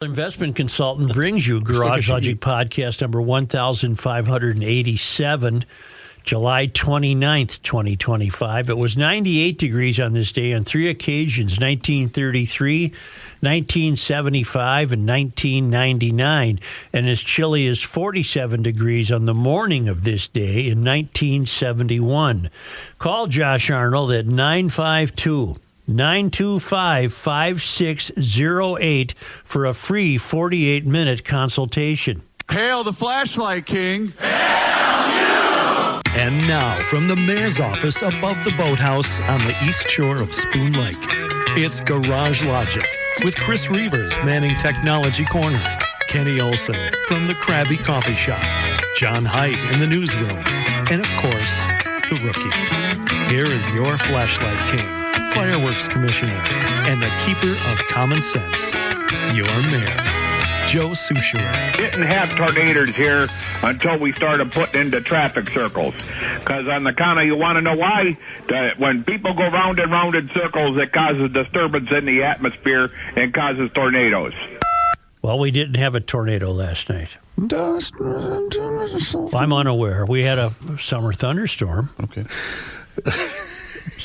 Investment Consultant brings you Garage Logic Podcast number 1587, July 29th, 2025. It was 98 degrees on this day on three occasions, 1933, 1975, and 1999, and as chilly as 47 degrees on the morning of this day in 1971. Call Josh Arnold at 925-5608 for a free 48-minute consultation. Hail the flashlight king. And now, from the mayor's office above the boathouse on the east shore of Spoon Lake, it's Garage Logic with Chris Reavers manning Technology Corner, Kenny Olson from the Krabby Coffee Shop, John Heidt in the newsroom, and of course, the rookie. Here is your flashlight king, fireworks commissioner, and the keeper of common sense, your mayor, Joe Soucheray. Didn't have tornadoes here until we started putting into traffic circles. Because on the counter, you want to know why? When people go round and round in circles, it causes disturbance in the atmosphere and causes tornadoes. Well, we didn't have a tornado last night. Well, I'm unaware. We had a summer thunderstorm. Okay.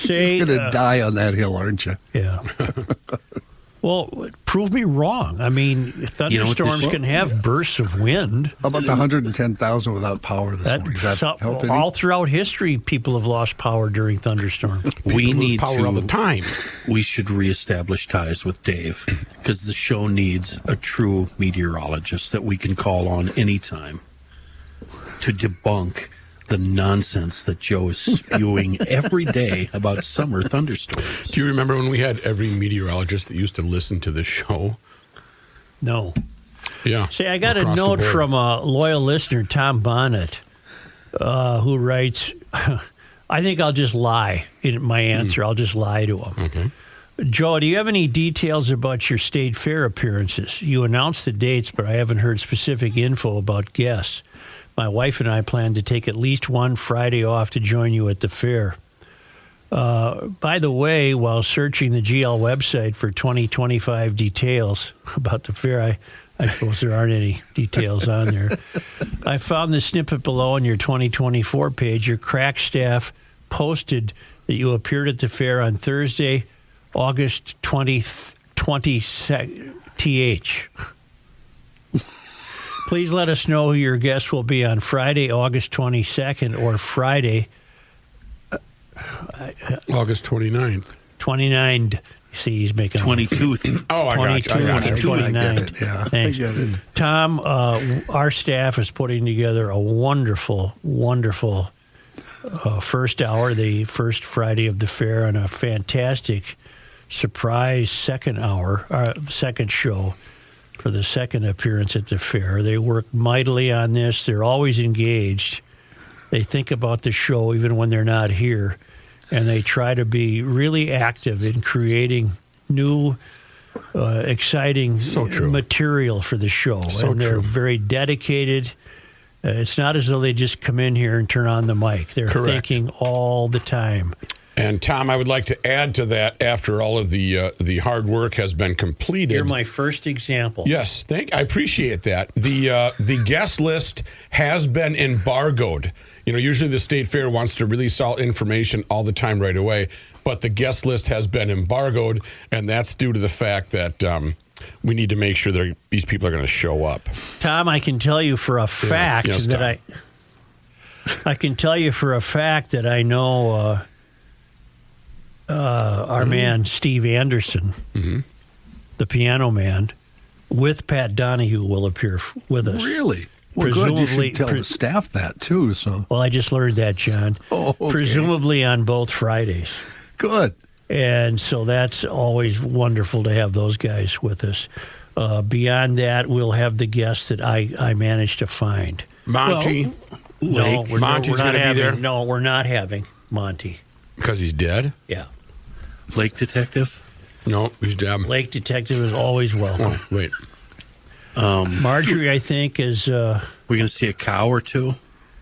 You're going to die on that hill, aren't you? Yeah. Well, prove me wrong. I mean, thunderstorms can have bursts of wind. How about the 110,000 without power this morning? Does that help any? All throughout history, people have lost power during thunderstorms. We need power all the time. We should reestablish ties with Dave because the show needs a true meteorologist that we can call on anytime to debunk the nonsense that Joe is spewing every day about summer thunderstorms. Do you remember when we had every meteorologist that used to listen to this show? No. Yeah. See, I got a note from a loyal listener, Tom Bonnet, who writes, I think I'll just lie in my answer. I'll just lie to him. Okay. Joe, do you have any details about your state fair appearances? You announced the dates, but I haven't heard specific info about guests. My wife and I plan to take at least one Friday off to join you at the fair. By the way, while searching the GL website for 2025 details about the fair, I suppose there aren't any details on there. I found the snippet below on your 2024 page. Your crack staff posted that you appeared at the fair on Thursday, August 20th, TH. Please let us know who your guests will be on Friday, August 22nd, or Friday, August 29th. 29. See, he's making 22th. Oh, I got it. 29th. Yeah, Thanks. I get it. Tom, our staff is putting together a wonderful, wonderful first hour, the first Friday of the fair, and a fantastic surprise second hour, second show. For the second appearance at the fair. They work mightily on this. They're always engaged. They think about the show even when they're not here. And they try to be really active in creating new, exciting material for the show. And they're very dedicated. It's not as though they just come in here and turn on the mic. They're thinking all the time. And, Tom, I would like to add to that after all of the hard work has been completed. You're my first example. Yes, I appreciate that. The guest list has been embargoed. You know, usually the State Fair wants to release all information all the time right away, but the guest list has been embargoed, and that's due to the fact that we need to make sure that these people are going to show up. Tom, I can tell you for a fact that I can tell you for a fact that I know our man Steve Anderson, the piano man, with Pat Donahue will appear with us. Really? Well, good. You should tell the staff that, too. So. Well, I just learned that, John. Oh, okay. Presumably on both Fridays. Good. And so that's always wonderful to have those guys with us. Beyond that, we'll have the guests that I managed to find. Monty? No, we're not going to be there? No, we're not having Monty. Because he's dead? Yeah. Lake Detective? No, he's dead. Lake Detective is always welcome. Oh, wait. Marjorie, I think, is... We're going to see a cow or two?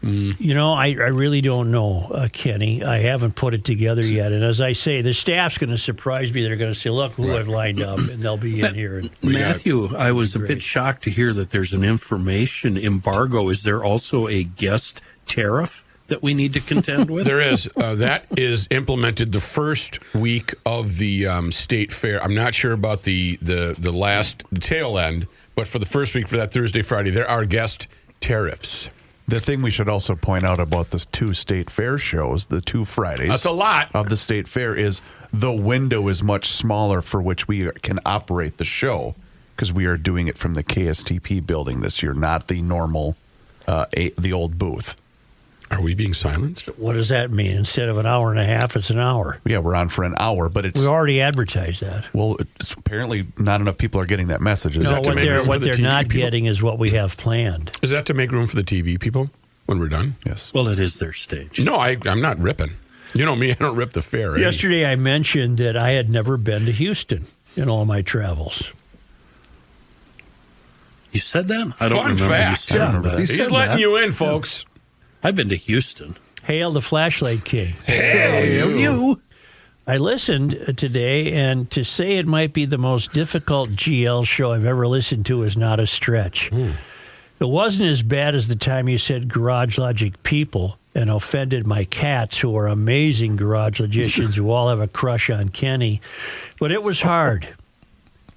You know, I really don't know, Kenny. I haven't put it together yet. And as I say, the staff's going to surprise me. They're going to say, look who I've lined up, and they'll be in here. And Matthew, I was a bit shocked to hear that there's an information embargo. Is there also a guest tariff that we need to contend with? There is. That is implemented the first week of the state fair. I'm not sure about the tail end, but for the first week, for that Thursday, Friday, there are guest tariffs. The thing we should also point out about the 2 state fair shows, the 2 Fridays. That's a lot. Of the state fair is the window is much smaller for which we can operate the show because we are doing it from the KSTP building this year, not the normal, the old booth. Are we being silenced? what does that mean? Instead of an hour and a half, it's an hour. Yeah, we're on for an hour, but it's... We already advertised that. Well, it's apparently not enough people are getting that message. No, that to make room for what the they're TV not people? getting is what we have planned. Is that to make room for the TV people when we're done? Yes. Well, it is their stage. No, I'm not ripping. You know me, I don't rip the fair. Yesterday, I mentioned that I had never been to Houston in all my travels. You said that? I don't Fun remember fact. you saying that. You He's said letting that. you in, folks. I've been to Houston. Hail the Flashlight King. Hey, you. I listened today, and to say it might be the most difficult GL show I've ever listened to is not a stretch. It wasn't as bad as the time you said Garage Logic people and offended my cats, who are amazing garage logicians who all have a crush on Kenny. But it was hard.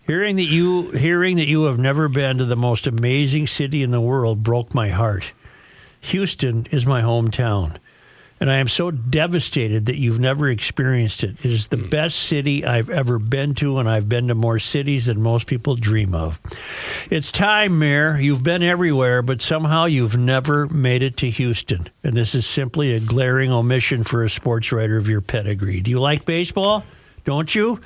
Hearing that you have never been to the most amazing city in the world broke my heart. Houston is my hometown, and I am so devastated that you've never experienced it. It is the best city I've ever been to, and I've been to more cities than most people dream of. It's time, Mayor. You've been everywhere, but somehow you've never made it to Houston, and this is simply a glaring omission for a sports writer of your pedigree. Do you like baseball? Don't you?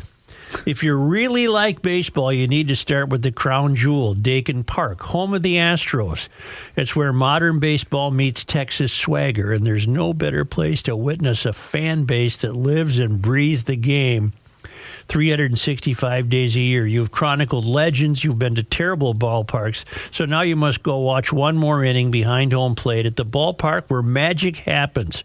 If you really like baseball, you need to start with the crown jewel, Dakin Park, home of the Astros. It's where modern baseball meets Texas swagger, and there's no better place to witness a fan base that lives and breathes the game 365 days a year. You've chronicled legends. You've been to terrible ballparks. So now you must go watch one more inning behind home plate at the ballpark where magic happens.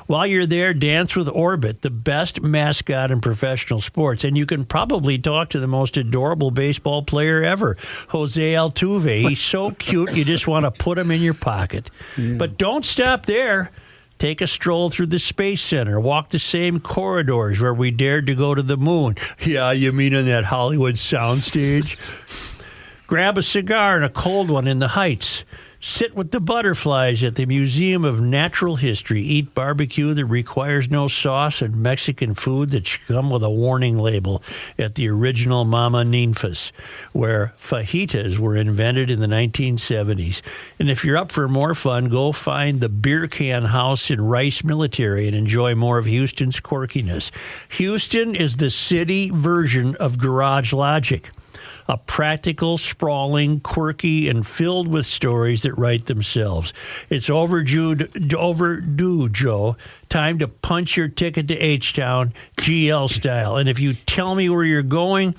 While you're there, dance with Orbit, the best mascot in professional sports. And you can probably talk to the most adorable baseball player ever, Jose Altuve. He's so cute, you just want to put him in your pocket. Yeah. But don't stop there. Take a stroll through the Space Center. Walk the same corridors where we dared to go to the moon. Yeah, you mean on that Hollywood soundstage? Grab a cigar and a cold one in the Heights. Sit with the butterflies at the Museum of Natural History. Eat barbecue that requires no sauce and Mexican food that should come with a warning label at the original Mama Ninfas, where fajitas were invented in the 1970s. And if you're up for more fun, go find the Beer Can House in Rice Military and enjoy more of Houston's quirkiness. Houston is the city version of Garage Logic. A practical, sprawling, quirky, and filled with stories that write themselves. It's overdue, Joe. Time to punch your ticket to H-Town, GL style. And if you tell me where you're going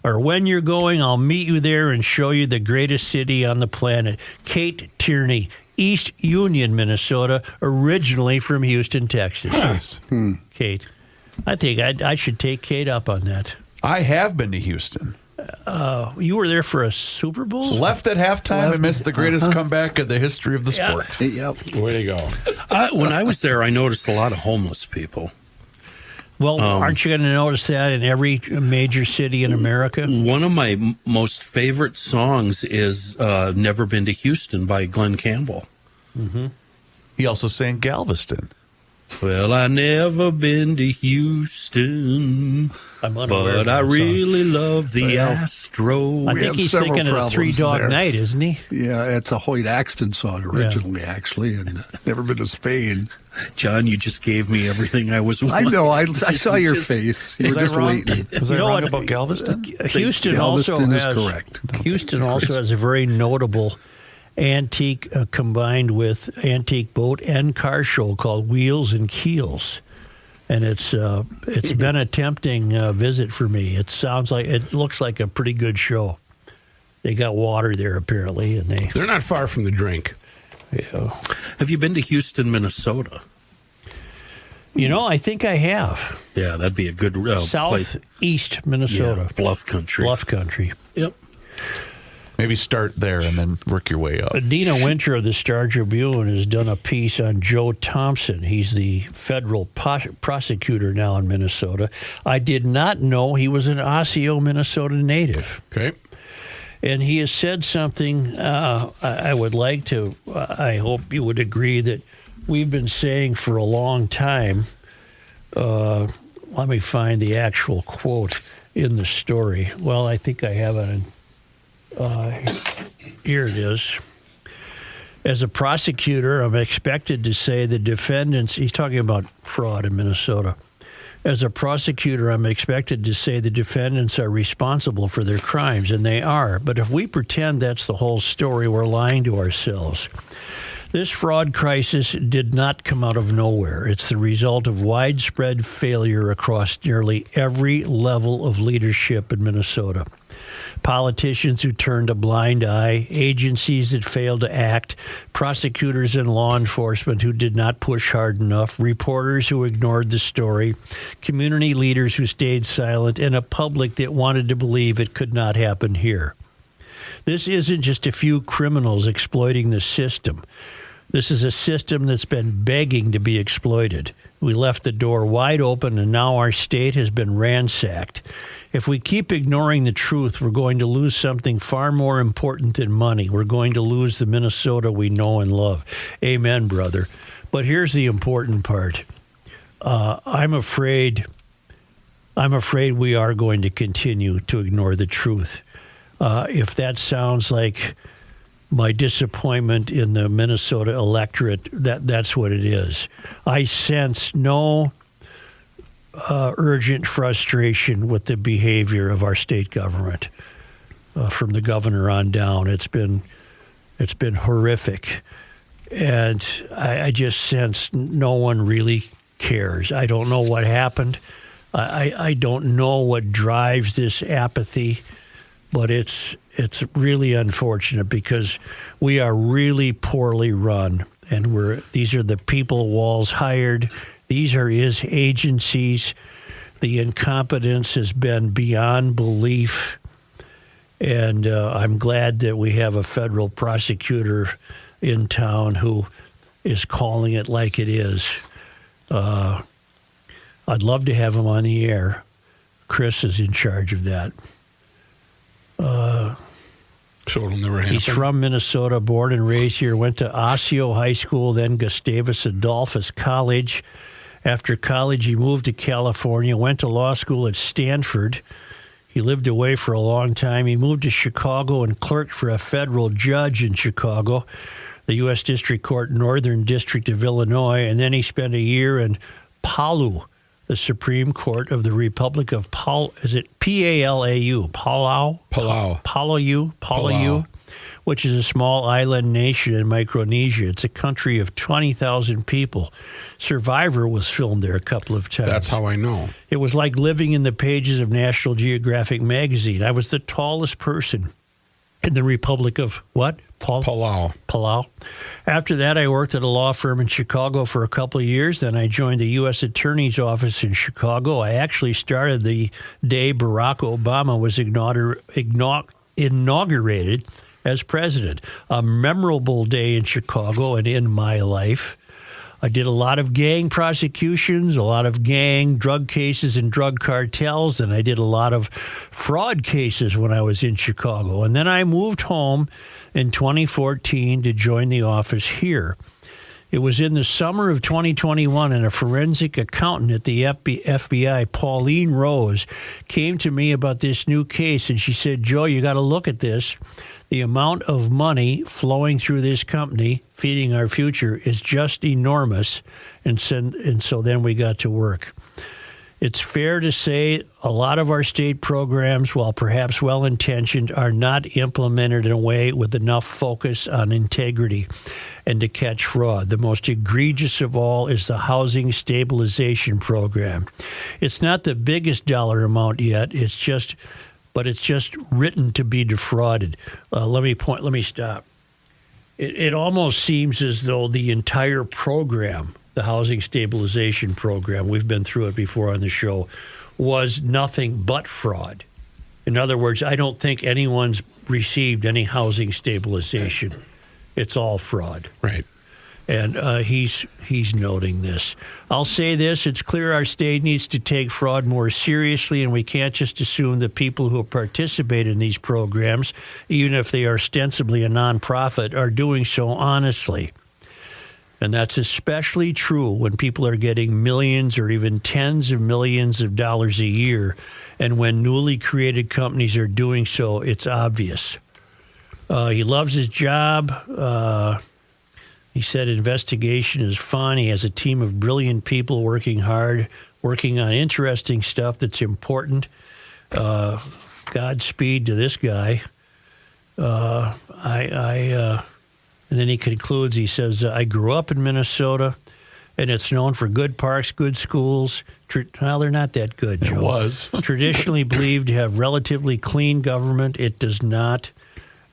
or when you're going, I'll meet you there and show you the greatest city on the planet. Kate Tierney, East Union, Minnesota, originally from Houston, Texas. Nice. Kate. I think I should take Kate up on that. I have been to Houston. You were there for a Super Bowl? Left at halftime and missed the greatest comeback in the history of the sport. Yep. Way to go. When I was there, I noticed a lot of homeless people. Well, aren't you going to notice that in every major city in America? One of my most favorite songs is Never Been to Houston by Glenn Campbell. Mm-hmm. He also sang Galveston. Well, I never been to Houston, but I really love the Astros. I think he's thinking of Three Dog Night, isn't he? Yeah, it's a Hoyt Axton song originally, actually, and never been to Spain. John, you just gave me everything I was wanting. I know. I saw your face. You were just waiting. Was I wrong about Galveston? Houston Galveston also is correct. Houston also has a very notable antique combined with antique boat and car show called Wheels and Keels, and it's been a tempting visit for me. It looks like a pretty good show. They got water there apparently, and they're not far from the drink. Yeah. Have you been to Houston, Minnesota? I think I have. Yeah, that'd be a good place. Southeast Minnesota. Yeah, bluff country. Bluff country. Yep. Maybe start there and then work your way up. Dina Winter of the Star Tribune has done a piece on Joe Thompson. He's the federal prosecutor now in Minnesota. I did not know he was an Osseo, Minnesota native. Okay. And he has said something I would like to, I hope you would agree, that we've been saying for a long time. Let me find the actual quote in the story. Well, I think I have it in. Here it is. As a prosecutor, I'm expected to say the defendants, he's talking about fraud in Minnesota. As a prosecutor, I'm expected to say the defendants are responsible for their crimes, and they are. But if we pretend that's the whole story, we're lying to ourselves. This fraud crisis did not come out of nowhere. It's the result of widespread failure across nearly every level of leadership in Minnesota. Politicians who turned a blind eye, agencies that failed to act, prosecutors and law enforcement who did not push hard enough, reporters who ignored the story, community leaders who stayed silent, and a public that wanted to believe it could not happen here. This isn't just a few criminals exploiting the system. This is a system that's been begging to be exploited. We left the door wide open, and now our state has been ransacked. If we keep ignoring the truth, we're going to lose something far more important than money. We're going to lose the Minnesota we know and love. Amen, brother. But here's the important part. I'm afraid we are going to continue to ignore the truth. If that sounds like my disappointment in the Minnesota electorate, that's what it is. I sense no urgent frustration with the behavior of our state government from the governor on down. It's been horrific, and I just sense no one really cares. I don't know what happened. I don't know what drives this apathy, but it's really unfortunate because we are really poorly run, and these are the people Walz hired. These are his agencies. The incompetence has been beyond belief, and I'm glad that we have a federal prosecutor in town who is calling it like it is. I'd love to have him on the air. Chris is in charge of that. So it'll never happen. He's from Minnesota, born and raised here, went to Osseo High School, then Gustavus Adolphus College. After college, he moved to California, went to law school at Stanford. He lived away for a long time. He moved to Chicago and clerked for a federal judge in Chicago, the U.S. District Court, Northern District of Illinois, and then he spent a year in Palau, the Supreme Court of the Republic of is it P-A-L-A-U? Palau, which is a small island nation in Micronesia. It's a country of 20,000 people. Survivor was filmed there a couple of times. That's how I know. It was like living in the pages of National Geographic magazine. I was the tallest person in the Republic of what? Palau. After that, I worked at a law firm in Chicago for a couple of years. Then I joined the U.S. Attorney's office in Chicago. I actually started the day Barack Obama was inaugurated as president. A memorable day in Chicago and in my life. I did a lot of gang prosecutions, a lot of gang drug cases and drug cartels, and I did a lot of fraud cases when I was in Chicago. And then I moved home in 2014 to join the office here. It was in the summer of 2021, and a forensic accountant at the FBI, Pauline Rose, came to me about this new case, and she said, Joe, you got to look at this. The amount of money flowing through this company, feeding our future, is just enormous. And so then we got to work. It's fair to say a lot of our state programs, while perhaps well-intentioned, are not implemented in a way with enough focus on integrity and to catch fraud. The most egregious of all is the Housing Stabilization Program. It's not the biggest dollar amount yet. It's just written to be defrauded. Let me stop. it almost seems as though the entire program, the housing stabilization program, we've been through it before on the show, was nothing but fraud. In other words, I don't think anyone's received any housing stabilization. It's all fraud. Right. And he's noting this. I'll say this, it's clear our state needs to take fraud more seriously, and we can't just assume that people who participate in these programs, even if they are ostensibly a nonprofit, are doing so honestly. And that's especially true when people are getting millions or even tens of millions of dollars a year. And when newly created companies are doing so, it's obvious. He loves his job. He said investigation is fun. He has a team of brilliant people working hard, working on interesting stuff that's important. Godspeed to this guy. And then he concludes, he says, I grew up in Minnesota, and it's known for good parks, good schools. Well, they're not that good, Joe. It was. Traditionally believed to have relatively clean government. It does not.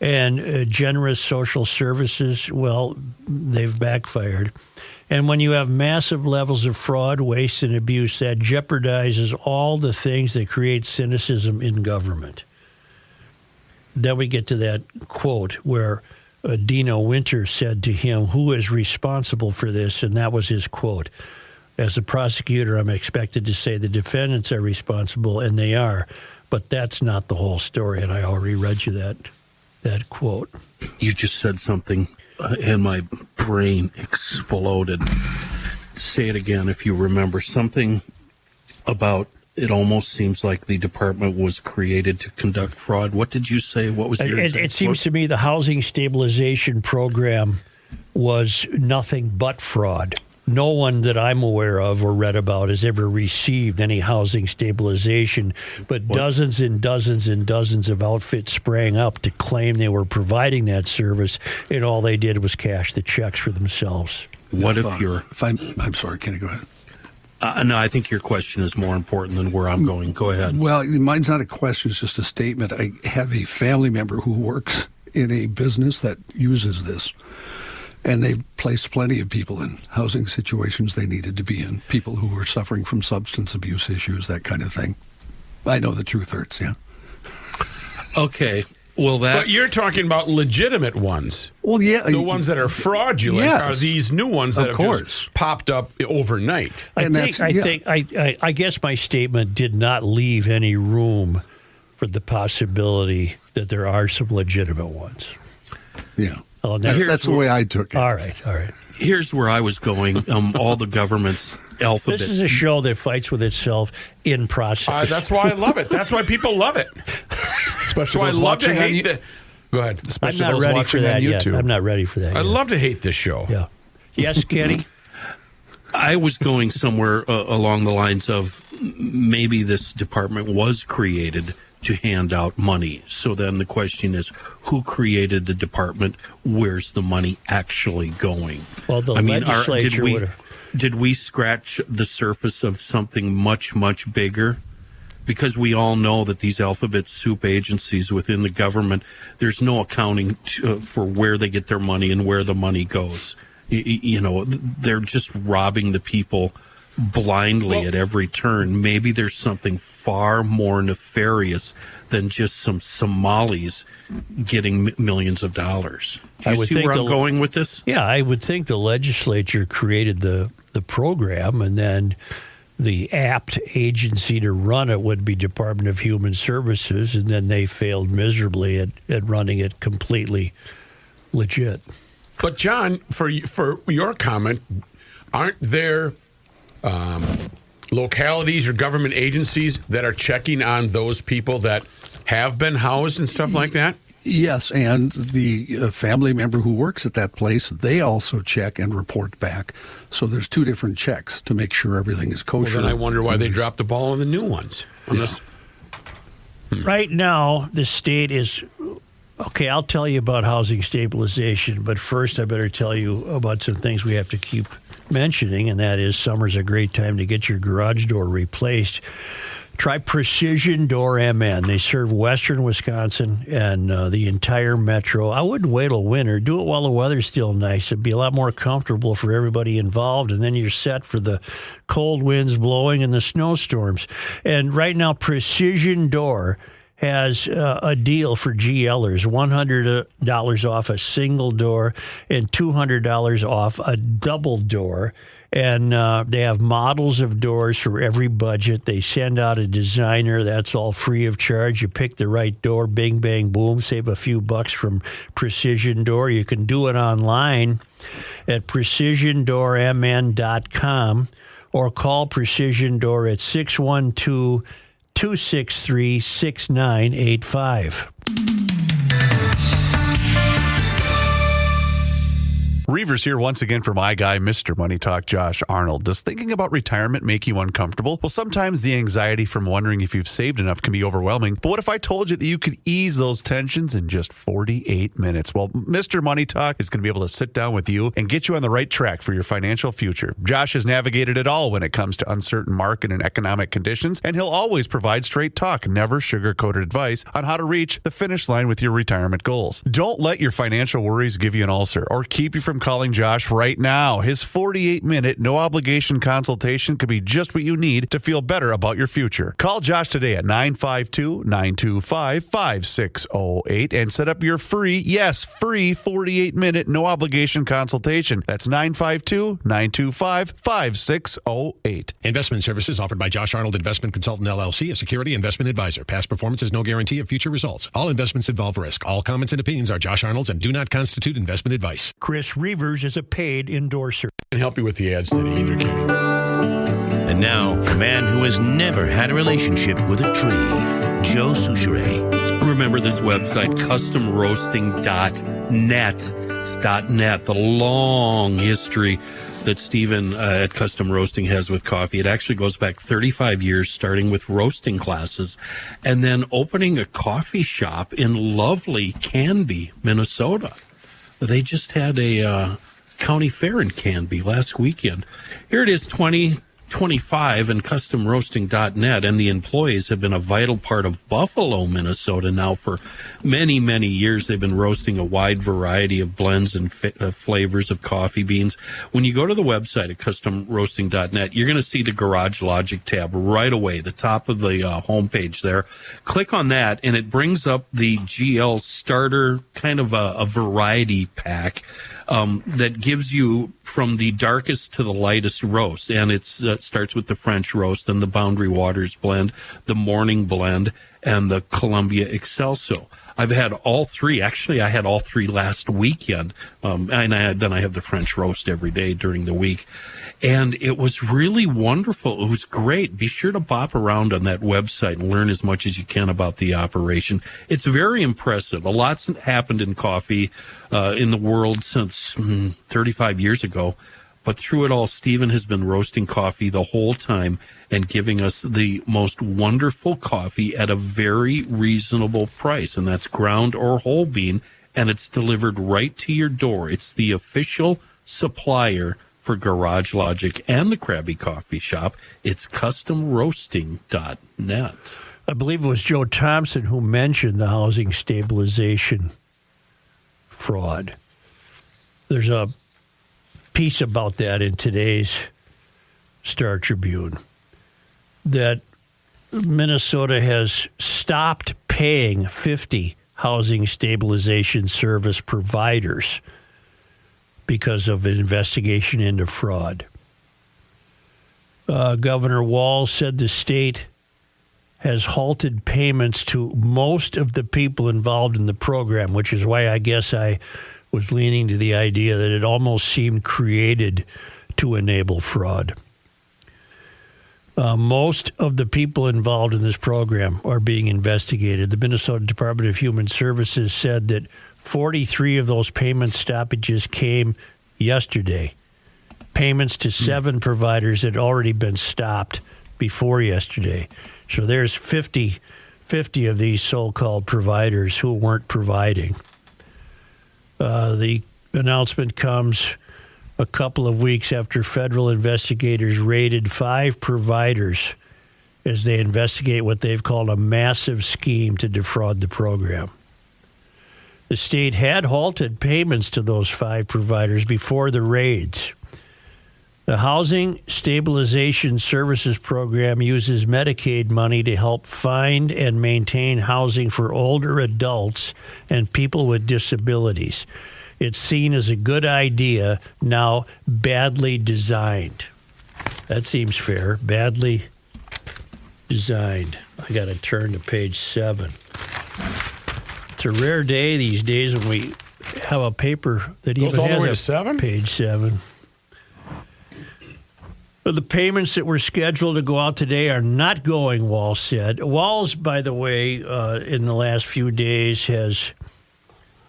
And generous social services, well, they've backfired. And when you have massive levels of fraud, waste, and abuse, that jeopardizes all the things that create cynicism in government. Then we get to that quote where Dino Winter said to him, who is responsible for this? And that was his quote. As a prosecutor, I'm expected to say the defendants are responsible, and they are. But that's not the whole story, and I already read you that quote. You just said something, and my brain exploded. Say it again if you remember. Something about it almost seems like the department was created to conduct fraud. What did you say? What was your It seems to me the housing stabilization program was nothing but fraud. No one that I'm aware of or read about has ever received any housing stabilization, but dozens and dozens and dozens of outfits sprang up to claim they were providing that service, and all they did was cash the checks for themselves. What if you're... I'm sorry, Kenny, go ahead. No, I think your question is more important than where I'm going. Go ahead. Well, mine's not a question, it's just a statement. I have a family member who works in a business that uses this, and they've placed plenty of people in housing situations they needed to be in, people who were suffering from substance abuse issues, that kind of thing. I know the truth hurts, yeah. Okay. Well, but you're talking about legitimate ones. Well, yeah. The ones that are fraudulent are these new ones that have just popped up overnight. I guess my statement did not leave any room for the possibility that there are some legitimate ones. Yeah. Oh, that's the way I took it. All right. Here's where I was going. All the government's alphabet. This is a show that fights with itself in process. That's why I love it. That's why people love it. Especially so I love to hate the... Go ahead. Especially I'm not those ready watching for that on yet. YouTube. I'm not ready for that I yet. love to hate this show. Yeah. Yes, Kenny? I was going somewhere along the lines of maybe this department was created to hand out money. So then the question is, who created the department? Where's the money actually going? Well, the legislature did we scratch the surface of something much, much bigger? Because we all know that these alphabet soup agencies within the government, there's no accounting for where they get their money and where the money goes. You know, they're just robbing the people blindly at every turn. Maybe there's something far more nefarious than just some Somalis getting millions of dollars. Do you see where I'm going with this? Yeah, I would think the legislature created the program, and then the apt agency to run it would be Department of Human Services, and then they failed miserably at running it completely legit. But John, for your comment, aren't there localities or government agencies that are checking on those people that have been housed and stuff like that? Yes, and the family member who works at that place, they also check and report back. So there's two different checks to make sure everything is kosher. Well, then I wonder why they dropped the ball on the new ones. Right now, the state is... Okay, I'll tell you about housing stabilization, but first I better tell you about some things we have to keep mentioning, and that is summer's a great time to get your garage door replaced. Try Precision Door MN. They serve western Wisconsin and the entire metro. I wouldn't wait till winter. Do it while the weather's still nice. It'd be a lot more comfortable for everybody involved, and then you're set for the cold winds blowing and the snowstorms. And right now, Precision Door has a deal for GLers, $100 off a single door and $200 off a double door. And they have models of doors for every budget. They send out a designer. That's all free of charge. You pick the right door, bing, bang, boom, save a few bucks from Precision Door. You can do it online at precisiondoormn.com or call Precision Door at 612-263-6985. Reavers here once again for my guy, Mr. Money Talk, Josh Arnold. Does thinking about retirement make you uncomfortable? Well, sometimes the anxiety from wondering if you've saved enough can be overwhelming. But what if I told you that you could ease those tensions in just 48 minutes? Well, Mr. Money Talk is going to be able to sit down with you and get you on the right track for your financial future. Josh has navigated it all when it comes to uncertain market and economic conditions, and he'll always provide straight talk, never sugar-coated advice on how to reach the finish line with your retirement goals. Don't let your financial worries give you an ulcer or keep you from calling Josh right now. His 48-minute, no-obligation consultation could be just what you need to feel better about your future. Call Josh today at 952-925-5608 and set up your free 48-minute, no-obligation consultation. That's 952-925-5608. Investment services offered by Josh Arnold Investment Consultant, LLC, a security investment advisor. Past performance is no guarantee of future results. All investments involve risk. All comments and opinions are Josh Arnold's and do not constitute investment advice. Chris Reavers is a paid endorser. I can help you with the ads today either, Kenny. And now, a man who has never had a relationship with a tree, Joe Souchere. Remember this website, customroasting.net. It's .net, the long history that Stephen at Custom Roasting has with coffee. It actually goes back 35 years, starting with roasting classes and then opening a coffee shop in lovely Canby, Minnesota. They just had a county fair in Canby last weekend. Here it is, 2025, and CustomRoasting.net, and the employees have been a vital part of Buffalo, Minnesota now for many, many years. They've been roasting a wide variety of blends and flavors of coffee beans. When you go to the website at CustomRoasting.net, you're going to see the Garage Logic tab right away, the top of the homepage there. Click on that, and it brings up the GL starter, kind of a variety pack that gives you from the darkest to the lightest roast. And it starts with the French roast and the Boundary Waters blend, the Morning blend, and the Columbia Excelso. I've had all three. Actually, I had all three last weekend. And then I have the French roast every day during the week. And it was really wonderful. It was great. Be sure to bop around on that website and learn as much as you can about the operation. It's very impressive. A lot's happened in coffee in the world since 35 years ago. But through it all, Stephen has been roasting coffee the whole time and giving us the most wonderful coffee at a very reasonable price. And that's ground or whole bean. And it's delivered right to your door. It's the official supplier for Garage Logic and the Krabby Coffee Shop. It's customroasting.net. I believe it was Joe Thompson who mentioned the housing stabilization fraud. There's a piece about that in today's Star Tribune, that Minnesota has stopped paying 50 housing stabilization service providers because of an investigation into fraud. Governor Walz said the state has halted payments to most of the people involved in the program, which is why I guess I was leaning to the idea that it almost seemed created to enable fraud. Most of the people involved in this program are being investigated. The Minnesota Department of Human Services said that 43 of those payment stoppages came yesterday. Payments to 7 providers had already been stopped before yesterday. So there's 50 of these so-called providers who weren't providing. The announcement comes a couple of weeks after federal investigators raided 5 providers as they investigate what they've called a massive scheme to defraud the program. The state had halted payments to those 5 providers before the raids. The Housing Stabilization Services Program uses Medicaid money to help find and maintain housing for older adults and people with disabilities. It's seen as a good idea, now badly designed. That seems fair. Badly designed. I got to turn to page 7. It's a rare day these days when we have a paper that Goes even all the has way a to 7? page 7. The payments that were scheduled to go out today are not going, Walls said. Walls, by the way, in the last few days has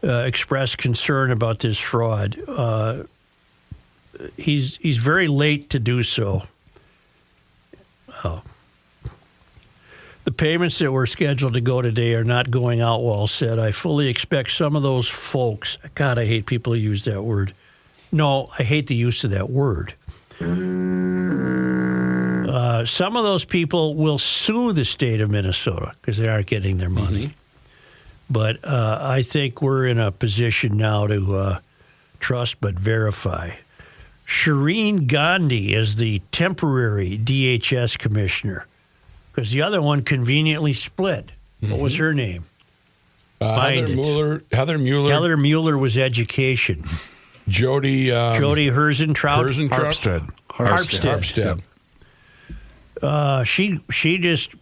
expressed concern about this fraud. He's very late to do so. The payments that were scheduled to go today are not going out, Walls said. I fully expect some of those folks, God, I hate people who use that word. No, I hate the use of that word. Some of those people will sue the state of Minnesota because they aren't getting their money. Mm-hmm. But I think we're in a position now to trust but verify. Shireen Gandhi is the temporary DHS commissioner because the other one conveniently split. Mm-hmm. What was her name? Heather Mueller. Heather Mueller was education. Jody Herzentraut. Harpstead. She just,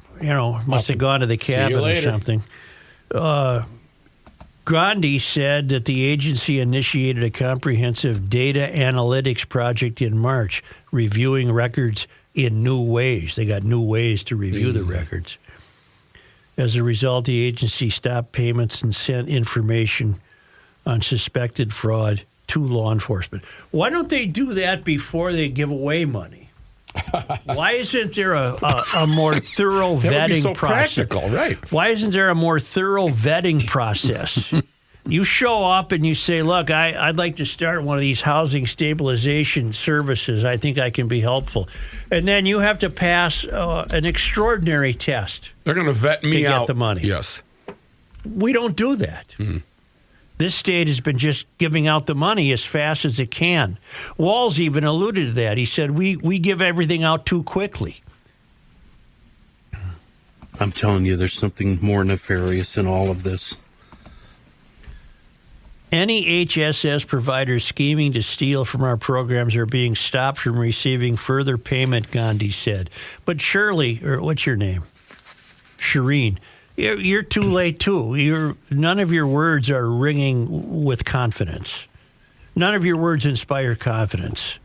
must have gone to the cabin or something. Gandhi said that the agency initiated a comprehensive data analytics project in March, reviewing records in new ways. They got new ways to review the records. As a result, the agency stopped payments and sent information on suspected fraud to law enforcement. Why don't they do that before they give away money? Why isn't there a more thorough vetting process? Practical, right? Why isn't there a more thorough vetting process? You show up and you say, look, I'd like to start one of these housing stabilization services. I think I can be helpful. And then you have to pass an extraordinary test. They're going to vet me out. To get the money. Yes. We don't do that. Mm-hmm. This state has been just giving out the money as fast as it can. Walls even alluded to that. He said, we give everything out too quickly. I'm telling you, there's something more nefarious in all of this. Any HSS providers scheming to steal from our programs are being stopped from receiving further payment, Gandhi said. But Shirley, or what's your name? Shireen. You're too late, too. None of your words are ringing with confidence. None of your words inspire confidence.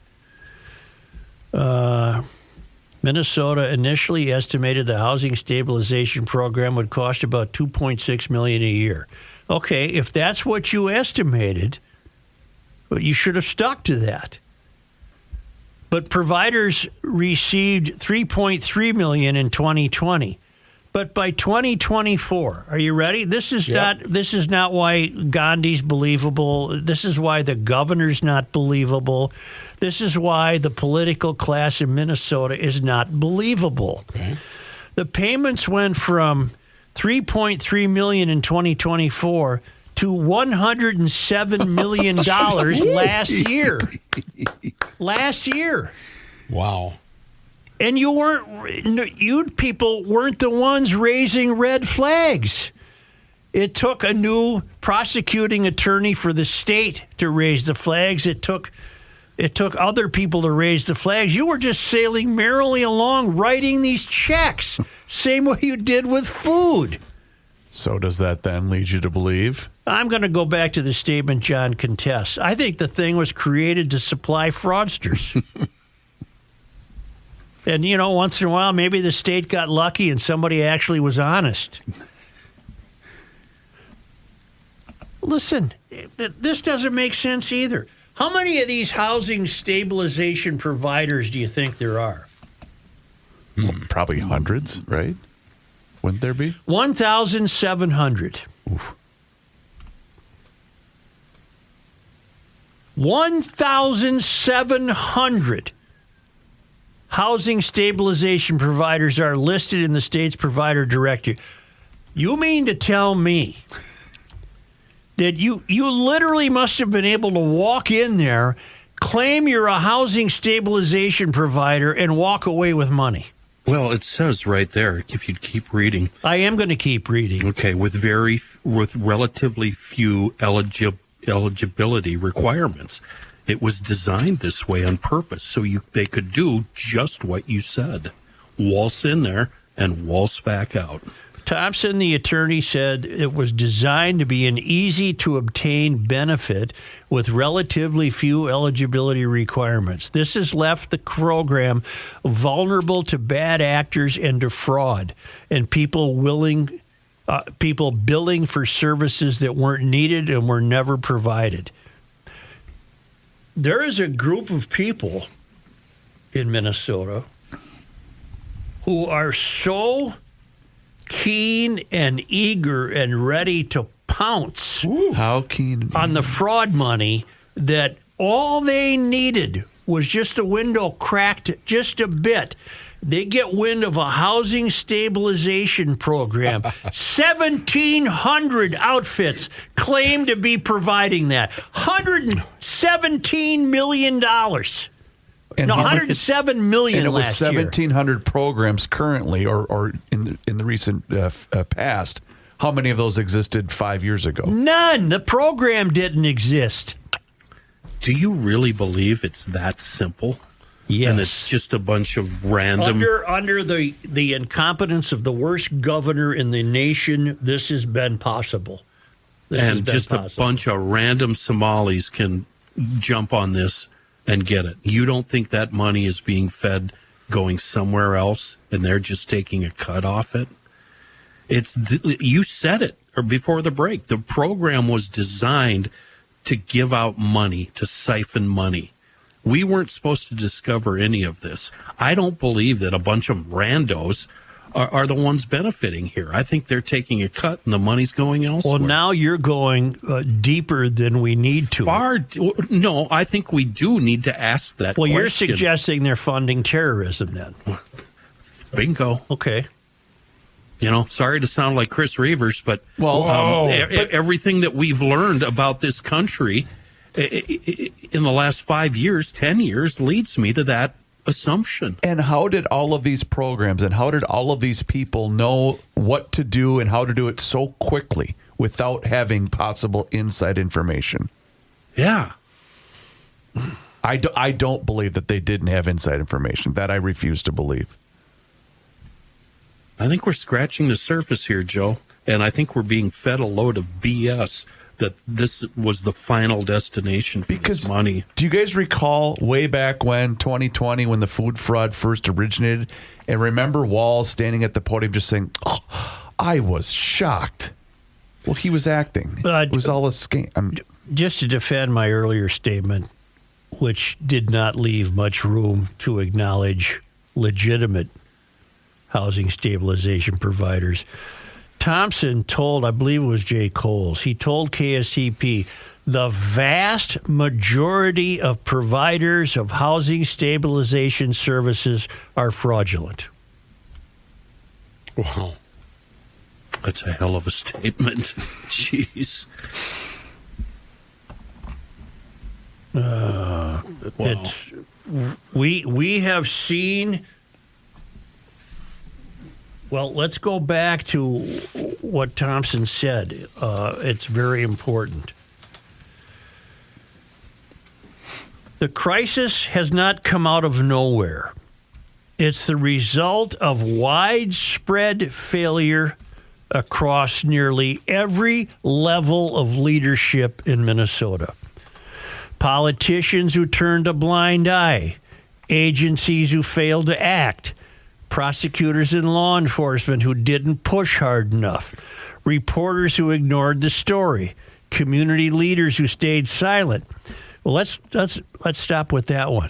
Minnesota initially estimated the housing stabilization program would cost about $2.6 million a year. Okay, if that's what you estimated, you should have stuck to that. But providers received $3.3 million in 2020. But by 2024, are you ready? This is not why Gandhi's believable. This is why the governor's not believable. This is why the political class in Minnesota is not believable. Okay. The payments went from $3.3 million in 2024 to $107 million last year. Last year. Wow. And you people weren't the ones raising red flags. It took a new prosecuting attorney for the state to raise the flags. It took other people to raise the flags. You were just sailing merrily along, writing these checks, same way you did with food. So does that then lead you to believe? I'm going to go back to the statement John contests. I think the thing was created to supply fraudsters. And, once in a while, maybe the state got lucky and somebody actually was honest. Listen, this doesn't make sense either. How many of these housing stabilization providers do you think there are? Well, probably hundreds, right? Wouldn't there be? 1,700. 1,700. housing stabilization providers are listed in the state's provider directory. You mean to tell me that you literally must have been able to walk in there, claim you're a housing stabilization provider, and walk away with money? Well, it says right there, if you'd keep reading. I am going to keep reading. Okay, with relatively few eligibility requirements. It was designed this way on purpose, so they could do just what you said. Waltz in there and waltz back out. Thompson, the attorney, said it was designed to be an easy-to-obtain benefit with relatively few eligibility requirements. This has left the program vulnerable to bad actors and to fraud, and people billing for services that weren't needed and were never provided. There is a group of people in Minnesota who are so keen and eager and ready to pounce How keen on the fraud money that all they needed was just the window cracked just a bit. They get wind of a housing stabilization program. 1,700 outfits claim to be providing that. $117 million. And no, $107 million and it was last year. 1,700 programs currently, or in the recent past. How many of those existed 5 years ago? None. The program didn't exist. Do you really believe it's that simple? Yes. And it's just a bunch of random... Under the incompetence of the worst governor in the nation, this has been possible. And just a bunch of random Somalis can jump on this and get it. You don't think that money is being fed going somewhere else and they're just taking a cut off it? You said it before the break. The program was designed to give out money, to siphon money. We weren't supposed to discover any of this. I don't believe that a bunch of randos are the ones benefiting here. I think they're taking a cut and the money's going elsewhere. Well, now you're going deeper than we need to. No, I think we do need to ask that question. You're suggesting they're funding terrorism then. Bingo. Okay. Sorry to sound like Chris Reavers, but everything that we've learned about this country in the last 5 years, 10 years, leads me to that assumption. And how did all of these programs and how did all of these people know what to do and how to do it so quickly without having possible inside information? Yeah. I don't believe that they didn't have inside information. That I refuse to believe. I think we're scratching the surface here, Joe. And I think we're being fed a load of BS that this was the final destination for this money. Do you guys recall way back when, 2020, when the food fraud first originated? And remember Wall standing at the podium just saying, I was shocked. Well, he was acting. It was all a scam. Just to defend my earlier statement, which did not leave much room to acknowledge legitimate housing stabilization providers, Thompson told, I believe it was Jay Coles, he told KSTP, the vast majority of providers of housing stabilization services are fraudulent. Wow. That's a hell of a statement. Jeez. Wow. We have seen... Well, let's go back to what Thompson said. It's very important. The crisis has not come out of nowhere. It's the result of widespread failure across nearly every level of leadership in Minnesota. Politicians who turned a blind eye, agencies who failed to act, prosecutors and law enforcement who didn't push hard enough, reporters who ignored the story, community leaders who stayed silent. Well, let's stop with that one.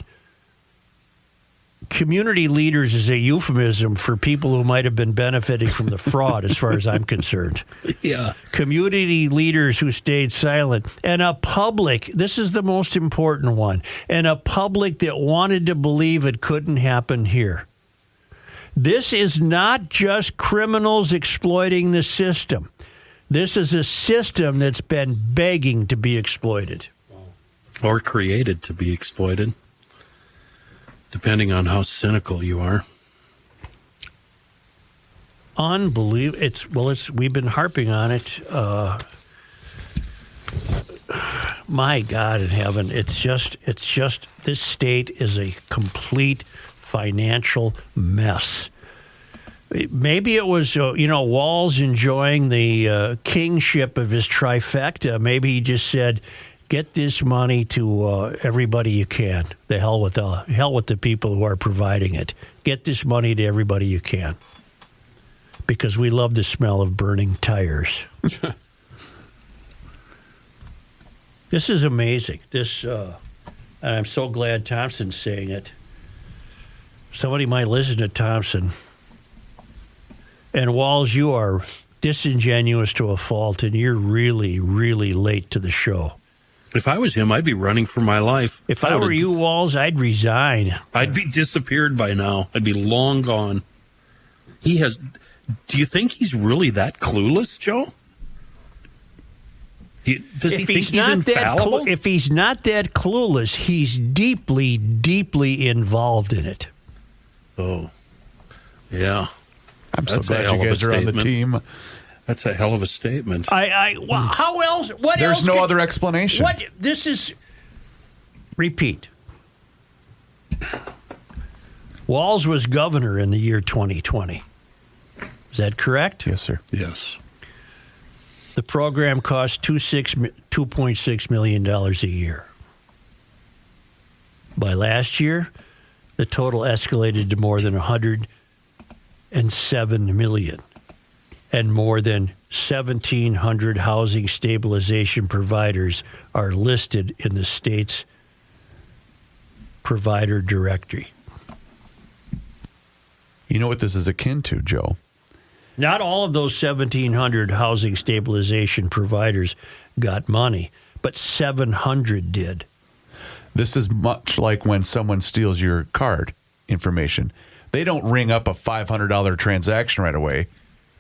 community leaders is a euphemism for people who might have been benefiting from the fraud, as far as I'm concerned. Yeah. Community leaders who stayed silent. And a public, this is the most important one, and a public that wanted to believe it couldn't happen here. This is not just criminals exploiting the system. This is a system that's been begging to be exploited. Or created to be exploited, depending on how cynical you are. Unbelievable. We've been harping on it. My God in heaven, it's just this state is a complete financial mess. Maybe it was, Walz enjoying the kingship of his trifecta. Maybe he just said, get this money to everybody you can. The hell with the people who are providing it. Get this money to everybody you can. Because we love the smell of burning tires. This is amazing. And I'm so glad Thompson's saying it. Somebody might listen to Thompson. And Walz, you are disingenuous to a fault, and you're really, really late to the show. If I was him, I'd be running for my life. If I were you, Walz, I'd resign. I'd be disappeared by now. I'd be long gone. Do you think he's really that clueless, Joe? Does he think he's infallible? If he's not that clueless, he's deeply, deeply involved in it. Oh, yeah. I'm so glad you guys are on the team. That's a hell of a statement. How else? What There's else? No other explanation. What? This is. Repeat. Walz was governor in the year 2020. Is that correct? Yes, sir. Yes. The program cost $2.6 million a year. By last year, the total escalated to more than $107 million. And more than 1,700 housing stabilization providers are listed in the state's provider directory. You know what this is akin to, Joe? Not all of those 1,700 housing stabilization providers got money, but 700 did. This is much like when someone steals your card information. They don't ring up a $500 transaction right away.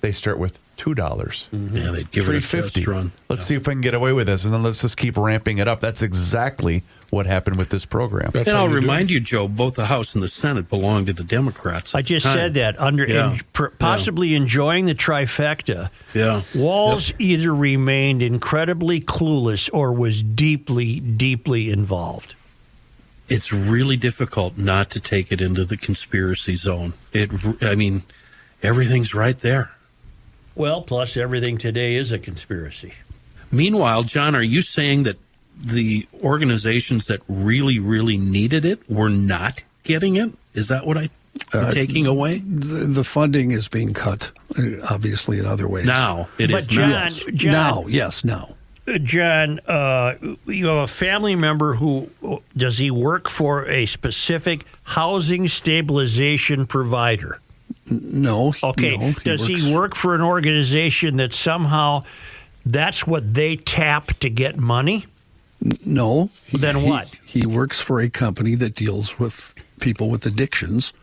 They start with $2. Mm-hmm. Yeah, they'd give it a test run. Let's see if I can get away with this, and then let's just keep ramping it up. That's exactly what happened with this program. And I'll remind you, Joe, both the House and the Senate belong to the Democrats. I just said that. Possibly enjoying the trifecta. Yeah. Walz either remained incredibly clueless or was deeply, deeply involved. It's really difficult not to take it into the conspiracy zone. Everything's right there. Well, plus everything today is a conspiracy. Meanwhile, John, are you saying that the organizations that really, really needed it were not getting it? Is that what I'm taking away? The funding is being cut, obviously, in other ways. Now, it is John, now. John, now. John, you have a family member who, does he work for a specific housing stabilization provider? No. Okay. Does he work for an organization that somehow that's what they tap to get money? No. Then what? He works for a company that deals with people with addictions.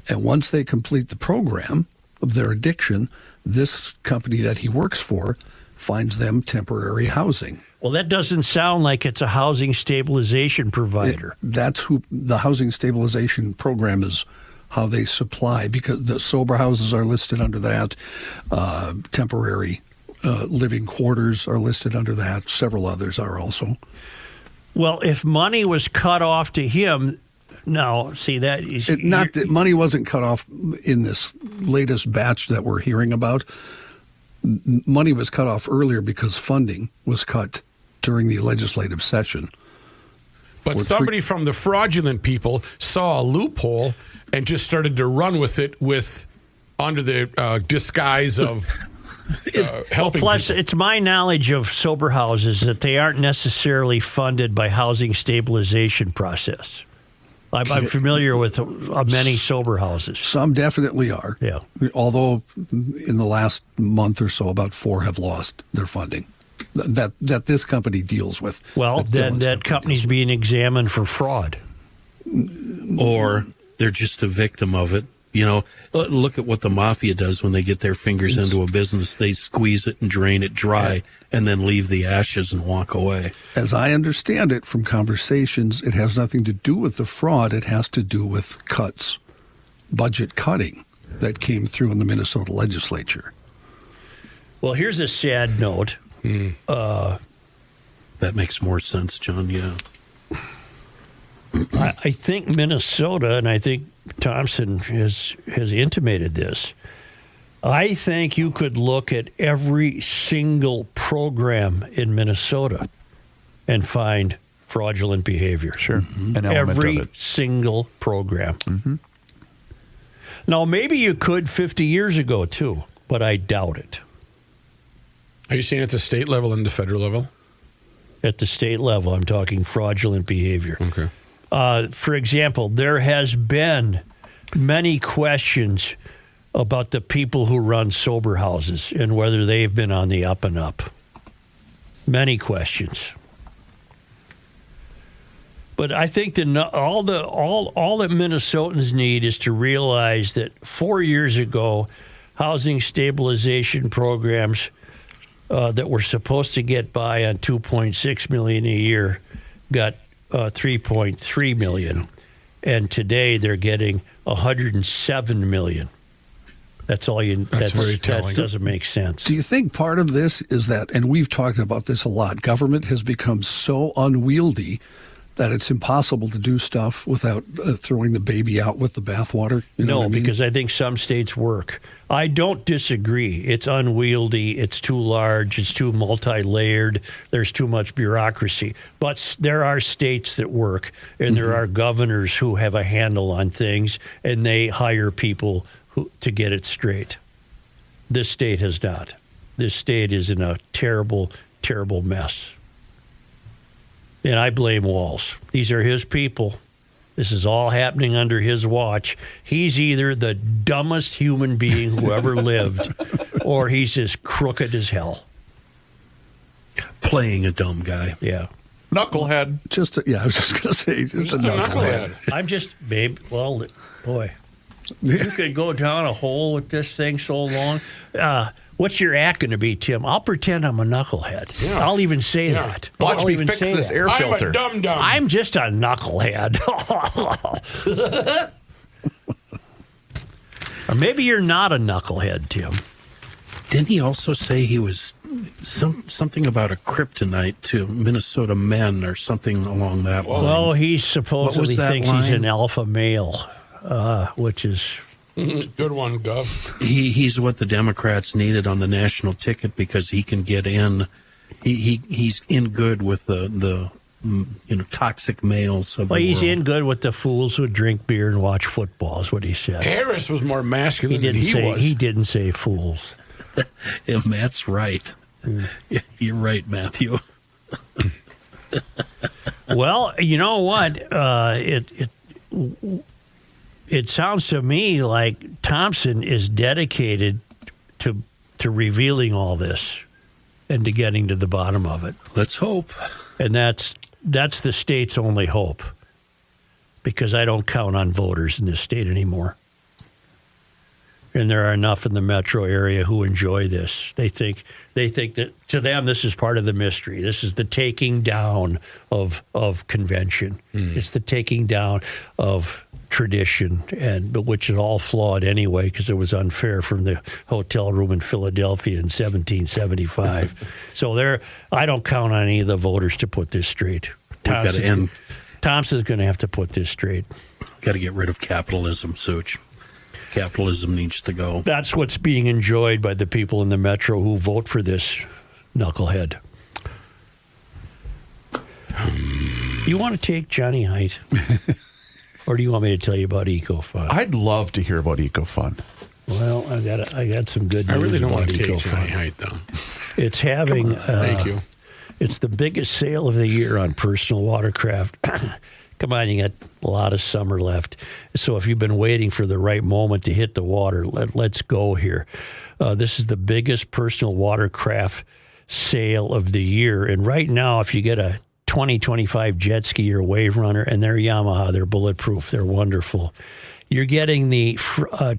And once they complete the program of their addiction, this company that he works for finds them temporary housing. Well, that doesn't sound like it's a housing stabilization provider. That's who the housing stabilization program is. How they supply, because the sober houses are listed under that, temporary living quarters are listed under that, several others are also. Well, if money was cut off to him, no, see that... money wasn't cut off in this latest batch that we're hearing about. Money was cut off earlier because funding was cut during the legislative session. But somebody from the fraudulent people saw a loophole and just started to run with it under the disguise of helping Plus, people. It's my knowledge of sober houses that they aren't necessarily funded by housing stabilization process. I'm familiar with many sober houses. Some definitely are. Yeah. Although in the last month or so, about 4 have lost their funding that this company deals with. Well, then that company's being examined for fraud. Or they're just a victim of it. You know, look at what the mafia does when they get their fingers into a business. They squeeze it and drain it dry and then leave the ashes and walk away. As I understand it from conversations, it has nothing to do with the fraud. It has to do with cuts, budget cutting that came through in the Minnesota legislature. Well, here's a sad note. That makes more sense, John, yeah. I think Minnesota, and I think Thompson has intimated this, I think you could look at every single program in Minnesota and find fraudulent behavior. Sure. An element Every of it. single program. Mm-hmm. Now, maybe you could 50 years ago, too, but I doubt it. Are you saying at the state level and the federal level? At the state level, I'm talking fraudulent behavior. Okay. For example, there has been many questions about the people who run sober houses and whether they've been on the up and up. Many questions. But I think that all that Minnesotans need is to realize that 4 years ago, housing stabilization programs that were supposed to get by on $2.6 million a year got $3.3 million, and today they're getting $107 million. That's all you. That's very telling. That doesn't make sense. Do you think part of this is that, and we've talked about this a lot, government has become so unwieldy that it's impossible to do stuff without throwing the baby out with the bathwater? You know what I mean? Because I think some states work. I don't disagree. It's unwieldy. It's too large. It's too multi-layered. There's too much bureaucracy. But there are states that work, and there are governors who have a handle on things, and they hire people to get it straight. This state has not. This state is in a terrible, terrible mess. And I blame Walz. These are his people. This is all happening under his watch. He's either the dumbest human being who ever lived, or he's as crooked as hell. Playing a dumb guy. Yeah. Knucklehead. I was just going to say, just a knucklehead. I'm just, babe, well, boy, you could go down a hole with this thing so long. What's your act going to be, Tim? I'll pretend I'm a knucklehead. Yeah. I'll even say that. Watch I'll me even fix say this that. air filter. I'm a dum-dum. I'm just a knucklehead. Or maybe you're not a knucklehead, Tim. Didn't he also say he was something about a kryptonite to Minnesota men or something along that line? Well, he supposedly thinks he's an alpha male, which is... Good one, Gov. He's what the Democrats needed on the national ticket because he can get in. He's in good with the toxic males of the world. He's in good with the fools who drink beer and watch football, is what he said. Harris was more masculine than he was. He didn't say fools. Yeah, Matt's right. You're right, Matthew. Well, you know what? It sounds to me like Thompson is dedicated to revealing all this and to getting to the bottom of it. Let's hope. And that's the state's only hope, because I don't count on voters in this state anymore. And there are enough in the metro area who enjoy this. They think that to them this is part of the mystery. This is the taking down of convention. It's the taking down of tradition, but which is all flawed anyway because it was unfair from the hotel room in Philadelphia in 1775. So I don't count on any of the voters to put this straight. Thompson's going to have to put this straight. Got to get rid of capitalism, Such. Capitalism needs to go. That's what's being enjoyed by the people in the metro who vote for this knucklehead. You want to take Johnny Heidt? Or do you want me to tell you about EcoFund? I'd love to hear about EcoFund. Well, I got some good news. I really don't about want to take EcoFund. Johnny Heidt, though. It's having... Thank you. It's the biggest sale of the year on personal watercraft come on, you got a lot of summer left. So if you've been waiting for the right moment to hit the water, let's go here. This is the biggest personal watercraft sale of the year. And right now, if you get a 2025 jet ski or wave runner, and they're Yamaha, they're bulletproof, they're wonderful. You're getting the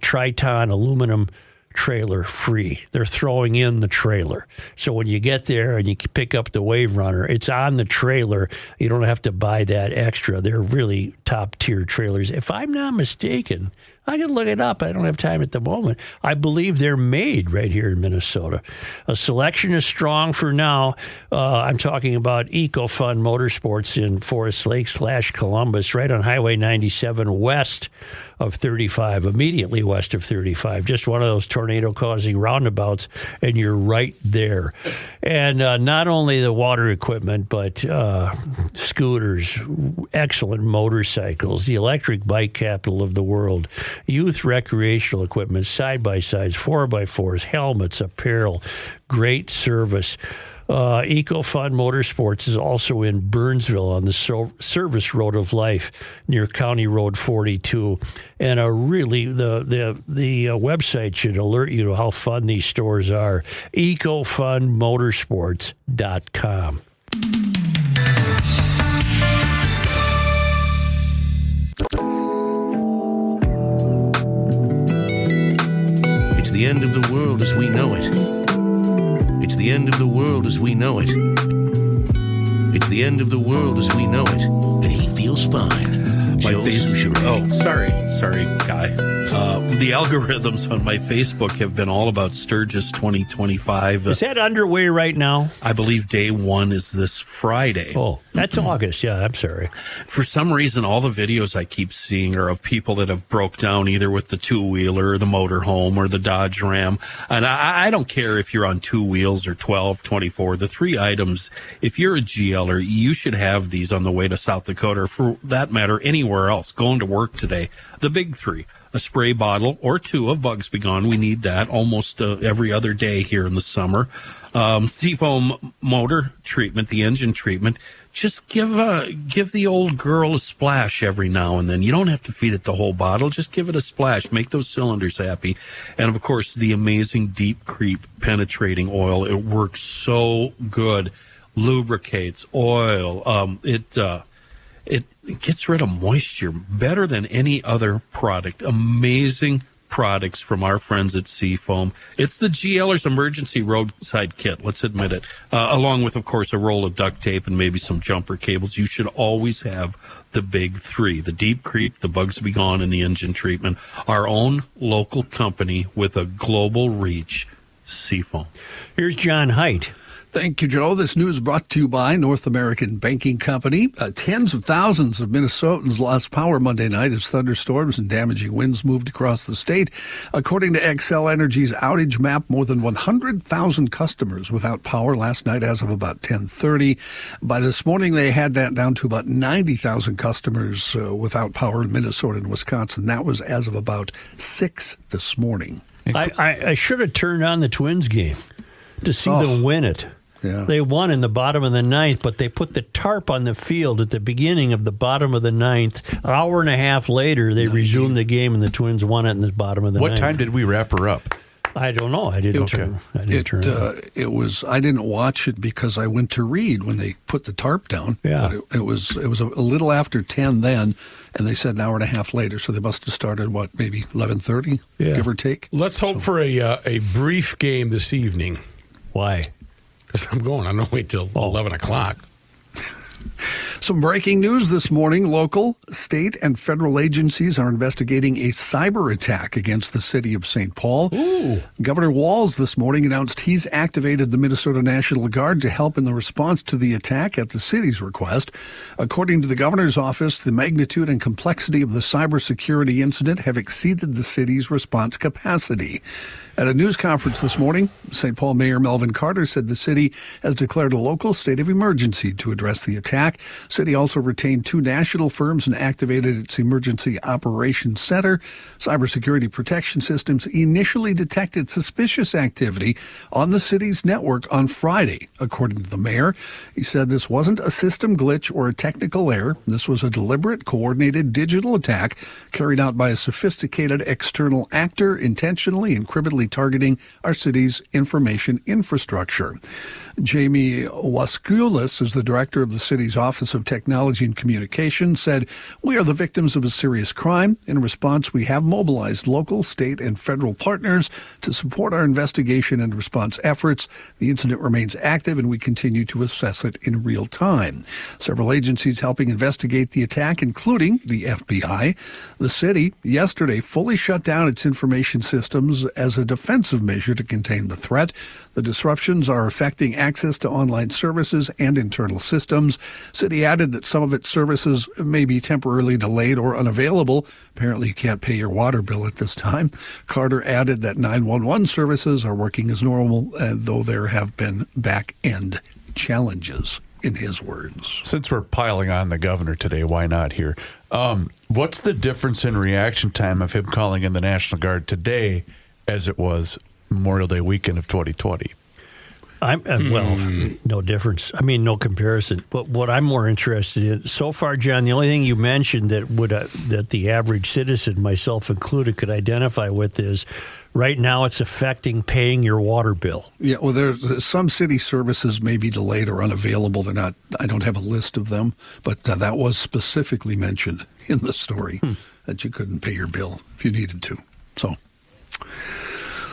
Triton aluminum trailer free. They're throwing in the trailer. So when you get there and you pick up the wave runner, it's on the trailer. You don't have to buy that extra. They're really top tier trailers. If I'm not mistaken, I can look it up. I don't have time at the moment. I believe they're made right here in Minnesota. A selection is strong for now. I'm talking about EcoFun Motorsports in Forest Lake / Columbus, right on Highway 97 west of 35, immediately west of 35. Just one of those tornado-causing roundabouts, and you're right there. And not only the water equipment, but scooters, excellent motorcycles, the electric bike capital of the world, youth recreational equipment, side-by-sides, 4x4s, helmets, apparel, great service. EcoFun Motorsports is also in Burnsville on the Service Road of Life near County Road 42. And really, the website should alert you to how fun these stores are. EcoFunMotorsports.com. It's the end of the world as we know it. It's the end of the world as we know it. It's the end of the world as we know it. And he feels fine. Joe Souchere. Oh, sorry, Guy. The algorithms on my Facebook have been all about Sturgis 2025. Is that underway right now? I believe day one is this Friday. Oh, that's August. Yeah, I'm sorry. For some reason, all the videos I keep seeing are of people that have broke down either with the two-wheeler or the motorhome or the Dodge Ram. And I don't care if you're on two wheels or 12, 24. The three items, if you're a GLer, you should have these on the way to South Dakota, or for that matter, anywhere else. Going to work today. The big three. A spray bottle or two of Bugs Be Gone. We need that almost every other day here in the summer. Seafoam motor treatment, the engine treatment. Just give the old girl a splash every now and then. You don't have to feed it the whole bottle. Just give it a splash. Make those cylinders happy. And, of course, the amazing Deep Creep penetrating oil. It works so good. Lubricates, oil. It gets rid of moisture better than any other product. Amazing products from our friends at Seafoam. It's the GLer's emergency roadside kit, let's admit it, along with, of course, a roll of duct tape and maybe some jumper cables. You should always have the big three, the Deep Creep, the Bugs Be Gone, and the engine treatment. Our own local company with a global reach, Seafoam. Here's John Heidt. Thank you, Joe. This news brought to you by North American Banking Company. Tens of thousands of Minnesotans lost power Monday night as thunderstorms and damaging winds moved across the state. According to Xcel Energy's outage map, more than 100,000 customers without power last night as of about 10:30. By this morning, they had that down to about 90,000 customers without power in Minnesota and Wisconsin. That was as of about 6 this morning. I should have turned on the Twins game to see them win it. Yeah. They won in the bottom of the ninth, but they put the tarp on the field at the beginning of the bottom of the ninth. An hour and a half later, they resumed the game, and the Twins won it in the bottom of the ninth. What time did we wrap her up? I don't know. I didn't turn it. I didn't watch it because I went to read when they put the tarp down. Yeah. But it was a little after 10 then, and they said an hour and a half later, so they must have started, maybe 11:30, give or take. Let's hope for a brief game this evening. Why? Because I'm going. I'm going to wait till 11 o'clock. Some breaking news this morning. Local, state, and federal agencies are investigating a cyber attack against the city of St. Paul. Ooh. Governor Walz this morning announced he's activated the Minnesota National Guard to help in the response to the attack at the city's request. According to the governor's office, the magnitude and complexity of the cybersecurity incident have exceeded the city's response capacity. At a news conference this morning, St. Paul Mayor Melvin Carter said the city has declared a local state of emergency to address the attack. City also retained 2 national firms and activated its Emergency Operations Center. Cybersecurity protection systems initially detected suspicious activity on the city's network on Friday, according to the mayor. He said this wasn't a system glitch or a technical error. This was a deliberate, coordinated digital attack carried out by a sophisticated external actor, intentionally and criminally targeting our city's information infrastructure. Jamie Waskulis is the director of the city's Office of Technology and Communication, said, "We are the victims of a serious crime. In response, we have mobilized local, state, and federal partners to support our investigation and response efforts. The incident remains active, and we continue to assess it in real time." Several agencies helping investigate the attack, including the FBI. The city yesterday fully shut down its information systems as a defensive measure to contain the threat. The disruptions are affecting access to online services and internal systems. City added that some of its services may be temporarily delayed or unavailable. Apparently, you can't pay your water bill at this time. Carter added that 911 services are working as normal, though there have been back-end challenges, in his words. Since we're piling on the governor today, why not here? What's the difference in reaction time of him calling in the National Guard today as it was Memorial Day weekend of 2020? Well, no difference. I mean, no comparison. But what I'm more interested in, so far, John, the only thing you mentioned that that the average citizen, myself included, could identify with is right now it's affecting paying your water bill. Yeah, well, there's some city services may be delayed or unavailable. They're not. I don't have a list of them, but that was specifically mentioned in the story that you couldn't pay your bill if you needed to. So.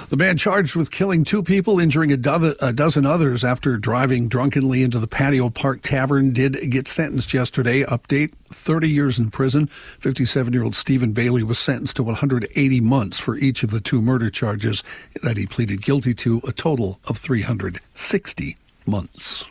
The man charged with killing 2 people, injuring a dozen others after driving drunkenly into the Patio Park Tavern did get sentenced yesterday. Update, 30 years in prison. 57-year-old Stephen Bailey was sentenced to 180 months for each of the 2 murder charges that he pleaded guilty to, a total of 360 months.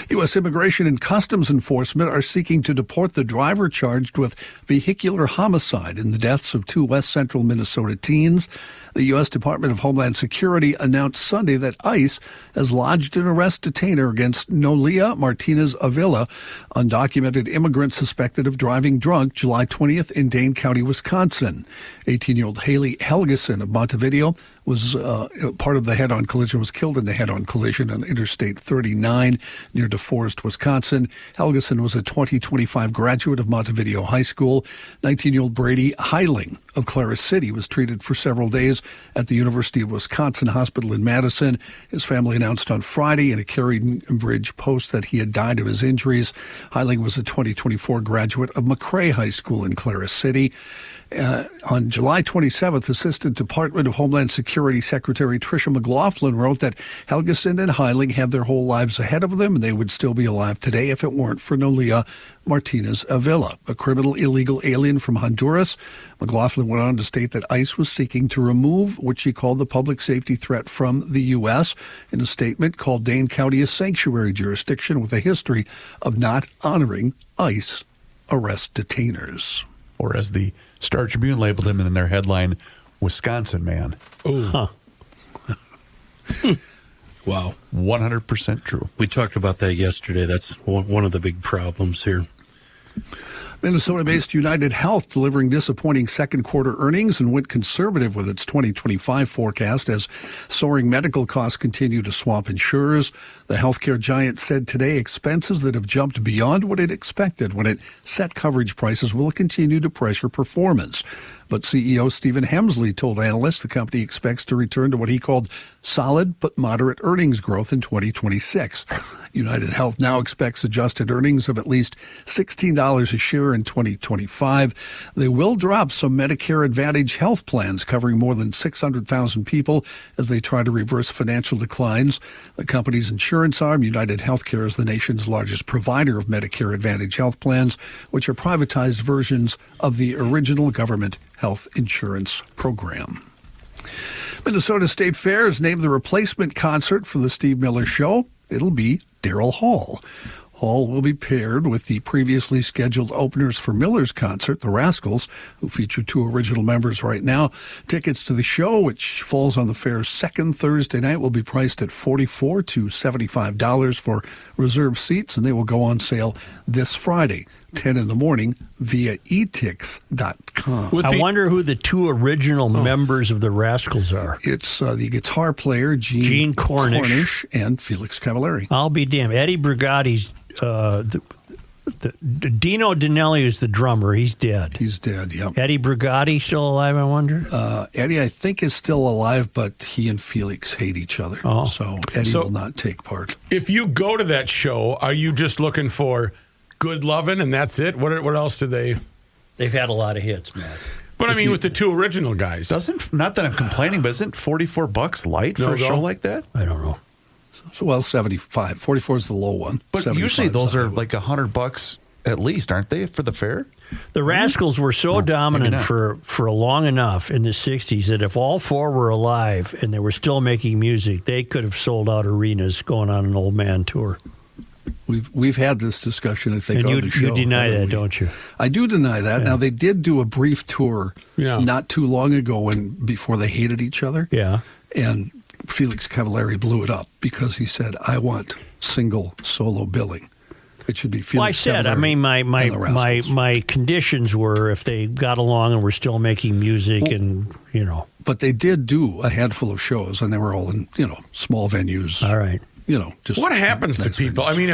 U.S. Immigration and Customs Enforcement are seeking to deport the driver charged with vehicular homicide in the deaths of 2 west central Minnesota teens. The U.S. Department of Homeland Security announced Sunday that ICE has lodged an arrest detainer against Nolia Martinez Avila, undocumented immigrant suspected of driving drunk July 20th in Dane County, Wisconsin. 18-year-old Haley Helgeson of Montevideo was part of the head-on collision, was killed in the head-on collision on Interstate 39 near DeForest, Wisconsin. Helgeson was a 2025 graduate of Montevideo High School. 19-year-old Brady Heiling of Claris City was treated for several days at the University of Wisconsin Hospital in Madison. His family announced on Friday in a Carrington Bridge post that he had died of his injuries. Heiling was a 2024 graduate of McRae High School in Claris City. On July 27th, Assistant Department of Homeland Security Secretary Tricia McLaughlin wrote that Helgeson and Heiling had their whole lives ahead of them, and they would still be alive today if it weren't for Nolia Martinez Avila, a criminal illegal alien from Honduras. McLaughlin went on to state that ICE was seeking to remove what she called the public safety threat from the U.S. in a statement called Dane County a sanctuary jurisdiction with a history of not honoring ICE arrest detainers. Or as the Star Tribune labeled him in their headline, Wisconsin man. Huh. Wow. 100% true. We talked about that yesterday. That's one of the big problems here. Minnesota-based United Health delivering disappointing second quarter earnings and went conservative with its 2025 forecast as soaring medical costs continue to swamp insurers. The healthcare giant said today expenses that have jumped beyond what it expected when it set coverage prices will continue to pressure performance. But CEO Stephen Hemsley told analysts the company expects to return to what he called solid but moderate earnings growth in 2026. United Health now expects adjusted earnings of at least $16 a share in 2025. They will drop some Medicare Advantage health plans covering more than 600,000 people as they try to reverse financial declines. The company's insurance arm, United Healthcare, is the nation's largest provider of Medicare Advantage health plans, which are privatized versions of the original government health insurance program. Minnesota State Fair has named the replacement concert for the Steve Miller Show. It'll be Daryl Hall. Hall will be paired with the previously scheduled openers for Miller's concert, the Rascals, who feature 2 original members right now. Tickets to the show, which falls on the fair's second Thursday night, will be priced at $44 to $75 for reserved seats, and they will go on sale this Friday, 10 in the morning, via etix.com. I wonder who the 2 original members of the Rascals are. It's the guitar player, Gene Cornish, and Felix Cavallari. I'll be damned. Eddie Brigotti's, Dino Dinelli is the drummer. He's dead. He's dead, yep. Eddie Brigotti still alive, I wonder? Eddie, I think, is still alive, but he and Felix hate each other. Oh. So Eddie will not take part. If you go to that show, are you just looking for good loving and that's it? What else do they... They've had a lot of hits, Matt. But I mean, with the 2 original guys. Not that I'm complaining, but isn't $44 light for a show like that? I don't know. So, well, 75. 44 is the low one. But usually those are like $100 at least, aren't they, for the fair? The Rascals were so dominant for long enough in the 60s that if all 4 were alive and they were still making music, they could have sold out arenas going on an old man tour. We've had this discussion, I think, and on the show. You deny that, don't you? I do deny that. Yeah. Now, they did do a brief tour not too long ago before they hated each other. Yeah. And Felix Cavallari blew it up because he said, I want single solo billing. It should be Felix Well, I said, Cavallari my conditions were if they got along and were still making music But they did do a handful of shows, and they were all in, small venues. All right. Just what happens to people? I mean,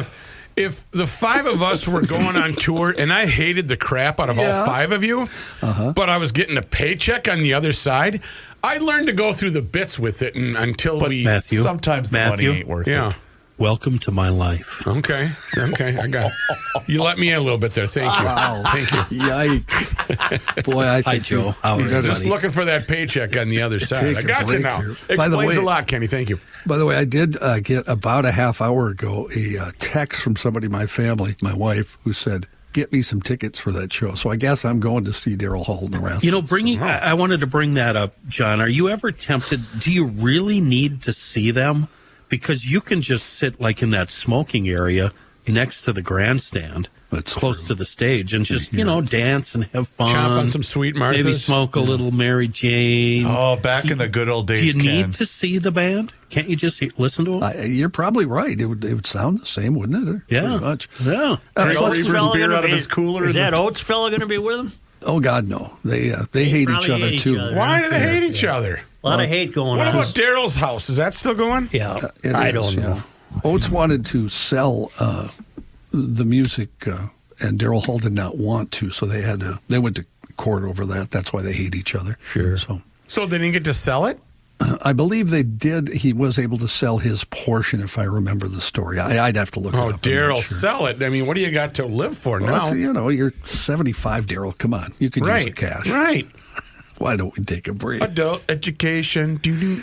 if the 5 of us were going on tour and I hated the crap out of all 5 of you, but I was getting a paycheck on the other side, I learned to go through the bits with it until Matthew, sometimes the money ain't worth it. Welcome to my life. Okay, I got it. You let me in a little bit there. Thank you. Wow. Thank you. Yikes. Boy, I think Hi, Joe. Just looking for that paycheck on the other side. I got you now. Here. Explains a lot, Kenny. Thank you. By the way, I did get about a half hour ago a text from somebody in my family, my wife, who said, get me some tickets for that show. So I guess I'm going to see Daryl Hall and the Rascals. I wanted to bring that up, John. Are you ever tempted? Do you really need to see them? Because you can just sit like in that smoking area next to the grandstand, close to the stage, and just, dance and have fun. Chomp on some sweet Marthas. Maybe smoke a little Mary Jane. Oh, back in the good old days, Do you need to see the band? Can't you just listen to them? You're probably right. It would sound the same, wouldn't it? Yeah. Pretty much. Yeah. Beer out of his cooler. Is that Oates fella going to be with him? Oh, God, no. They hate each other, too. Why do they hate each other? A lot of hate going on. What about Daryl's house? Is that still going? Yeah. I don't know. Oates wanted to sell the music, and Daryl Hall did not want to, so they went to court over that. That's why they hate each other. Sure. So they didn't get to sell it? I believe they did. He was able to sell his portion, if I remember the story. I'd have to look it up. Oh, Daryl, sell it. I mean, what do you got to live for now? You're 75, Daryl. Come on. You can use the cash. Right. Why don't we take a break? Adult education. Yeah.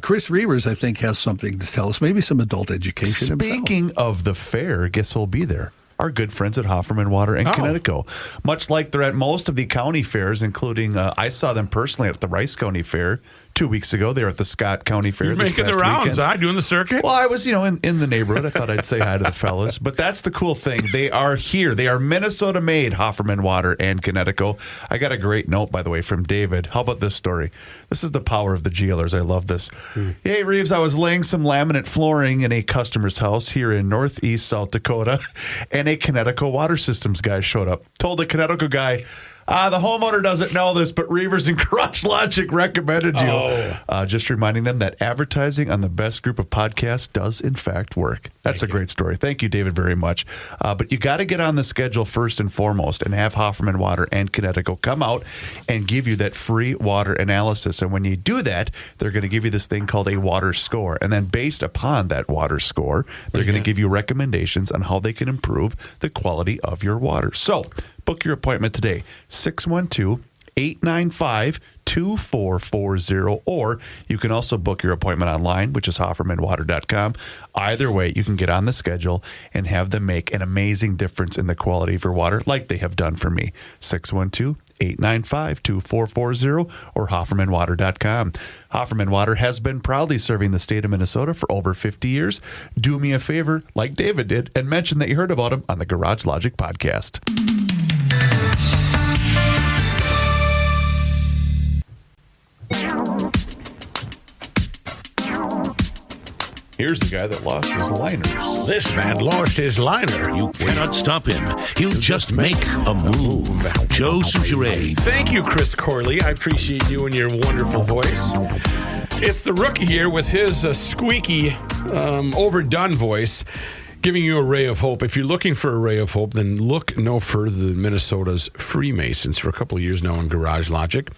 Chris Reavers, I think, has something to tell us. Maybe some adult education Speaking of the fair, guess who'll be there? Our good friends at Hofferman Water and Connecticut. Much like they're at most of the county fairs, including I saw them personally at the Rice County Fair 2 weeks ago. They were at the Scott County Fair. You're making the rounds, doing the circuit? Well, I was, in the neighborhood. I thought I'd say hi to the fellas. But that's the cool thing. They are here. They are Minnesota-made, Hofferman Water and Connecticut. I got a great note, by the way, from David. How about this story? This is the power of the GLers. I love this. Hey, Reeves, I was laying some laminate flooring in a customer's house here in northeast South Dakota, and a Connecticut water systems guy showed up. Told the Connecticut guy, the homeowner doesn't know this, but Reavers and Garage Logic recommended you. Just reminding them that advertising on the best group of podcasts does, in fact, work. That's a great story. Thank you, David, very much. But you got to get on the schedule first and foremost and have Hofferman Water and Connecticut come out and give you that free water analysis. And when you do that, they're going to give you this thing called a water score. And then based upon that water score, they're going to give you recommendations on how they can improve the quality of your water. So book your appointment today, 612-895-2440, or you can also book your appointment online, which is HoffermanWater.com. Either way, you can get on the schedule and have them make an amazing difference in the quality of your water, like they have done for me. 612 895-2440 or HoffermanWater.com. Hofferman Water has been proudly serving the state of Minnesota for over 50 years. Do me a favor, like David did, and mention that you heard about him on the Garage Logic podcast. Here's the guy that lost his liners. This man lost his liner. You cannot stop him. He'll just make a move. Joe Souchere. Thank you, Chris Corley. I appreciate you and your wonderful voice. It's the rookie here with his squeaky, overdone voice, giving you a ray of hope. If you're looking for a ray of hope, then look no further than Minnesota's Freemasons. For a couple of years now on Garage Logic,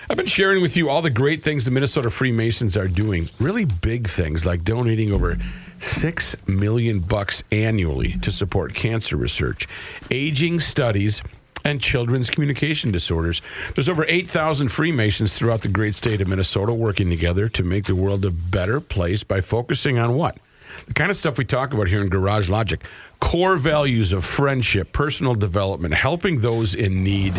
I've been sharing with you all the great things the Minnesota Freemasons are doing. Really big things like donating over $6 million annually to support cancer research, aging studies, and children's communication disorders. There's over 8,000 Freemasons throughout the great state of Minnesota working together to make the world a better place by focusing on what? The kind of stuff we talk about here in Garage Logic. Core values of friendship, personal development, helping those in need.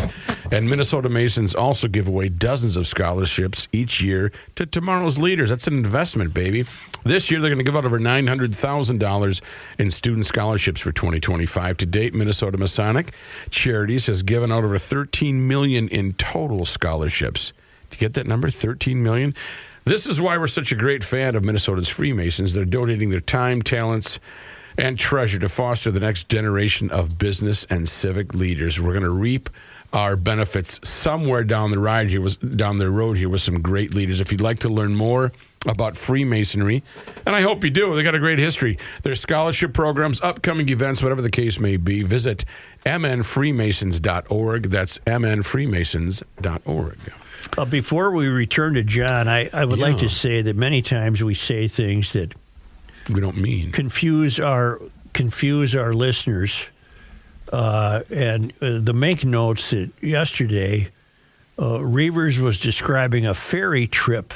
And Minnesota Masons also give away dozens of scholarships each year to tomorrow's leaders. That's an investment, baby. This year, they're going to give out over $900,000 in student scholarships for 2025. To date, Minnesota Masonic Charities has given out over $13 million in total scholarships. Do you get that number, $13 million? This is why we're such a great fan of Minnesota's Freemasons. They're donating their time, talents, and treasure to foster the next generation of business and civic leaders. We're going to reap our benefits somewhere down the road here with some great leaders. If you'd like to learn more about Freemasonry, and I hope you do, they got a great history. There's scholarship programs, upcoming events, whatever the case may be. Visit mnfreemasons.org. That's mnfreemasons.org. Before we return to John, I would like to say that many times we say things that we don't mean confuse our listeners. And the make notes that yesterday, Reavers was describing a ferry trip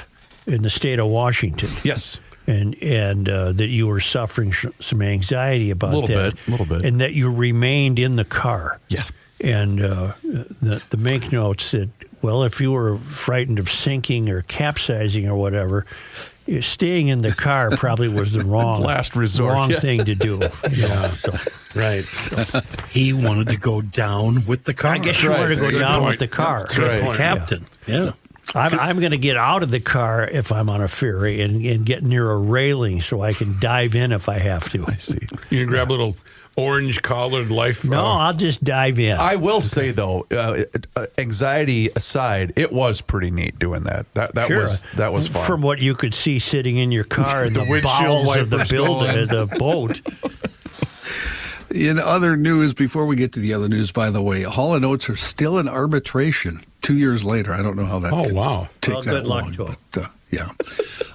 in the state of Washington. Yes. And that you were suffering some anxiety about a little bit. And that you remained in the car. Yeah. And the make notes that, well, if you were frightened of sinking or capsizing or whatever, staying in the car probably was the last resort, thing to do. Right. He wanted to go down with the car. I guess you wanted to go down with the car. That's right. The captain. Yeah. I'm going to get out of the car if I'm on a ferry and get near a railing so I can dive in if I have to. I see. You can grab a little orange collared life. No, I'll just dive in. I will say, though, anxiety aside, it was pretty neat doing that. That was fun. From what you could see sitting in your car in the bowels of the building, the boat. In other news, before we get to the other news, by the way, Hall & Oates are still in arbitration 2 years later. I don't know how that take that good luck long, to it. but yeah.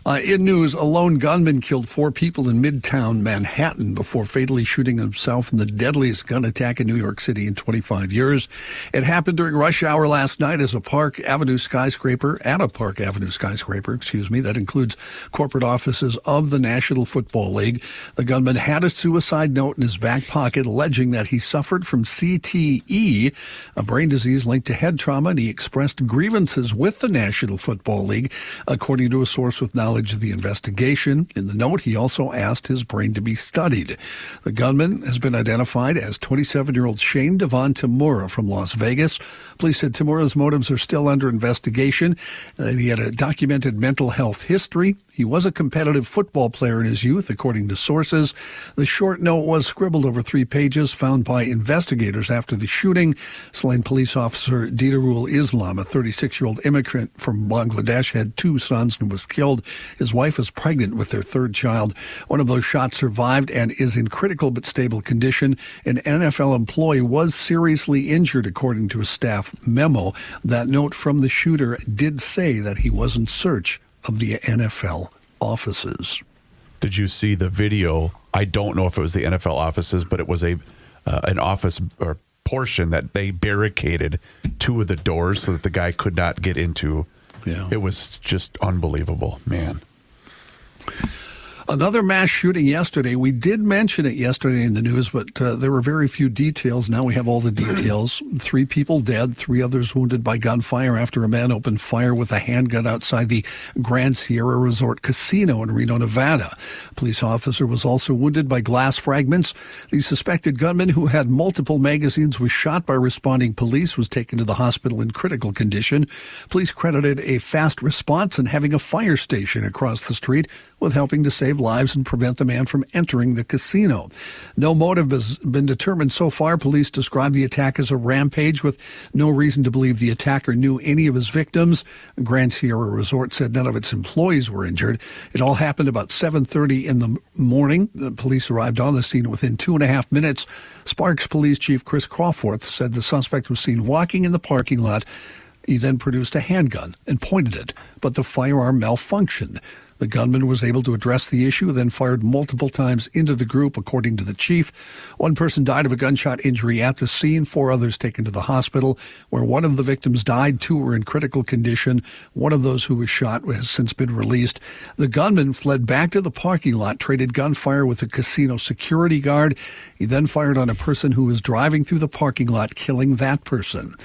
In news, a lone gunman killed 4 people in Midtown Manhattan before fatally shooting himself in the deadliest gun attack in New York City in 25 years. It happened during rush hour last night at a Park Avenue skyscraper, that includes corporate offices of the National Football League. The gunman had a suicide note in his back pocket alleging that he suffered from CTE, a brain disease linked to head trauma, and he expressed grievances with the National Football League, according to a source with knowledge of the investigation. In the note, he also asked his brain to be studied. The gunman has been identified as 27-year-old Shane Devon Tamura from Las Vegas. Police said Tamura's motives are still under investigation, and he had a documented mental health history. He was a competitive football player in his youth, according to sources. The short note was scribbled over 3 pages, found by investigators after the shooting. Slain police officer Didarul Islam, a 36-year-old immigrant from Bangladesh, had 2 sons and was killed. His wife is pregnant with their 3rd child. One of those shots survived and is in critical but stable condition. An NFL employee was seriously injured, according to a staff memo. That note from the shooter did say that he was in search of the NFL offices. Did you see the video? I don't know if it was the NFL offices, but it was an office or portion that they barricaded 2 of the doors so that the guy could not get into. Yeah. It was just unbelievable, man. Another mass shooting yesterday. We did mention it yesterday in the news, but there were very few details. Now we have all the details. 3 people dead, 3 others wounded by gunfire after a man opened fire with a handgun outside the Grand Sierra Resort Casino in Reno, Nevada. A police officer was also wounded by glass fragments. The suspected gunman, who had multiple magazines, was shot by responding police, was taken to the hospital in critical condition. Police credited a fast response and having a fire station across the street with helping to save lives and prevent the man from entering the casino. No motive has been determined so far. Police describe the attack as a rampage with no reason to believe the attacker knew any of his victims. Grand Sierra Resort said none of its employees were injured. It all happened about 7:30 in the morning. The police arrived on the scene within 2.5 minutes. Sparks Police Chief Chris Crawforth said the suspect was seen walking in the parking lot. He then produced a handgun and pointed it, but the firearm malfunctioned. The gunman was able to address the issue, then fired multiple times into the group, according to the chief. 1 person died of a gunshot injury at the scene, 4 others taken to the hospital, where 1 of the victims died, 2 were in critical condition. 1 of those who was shot has since been released. The gunman fled back to the parking lot, traded gunfire with a casino security guard. He then fired on a person who was driving through the parking lot, killing that person.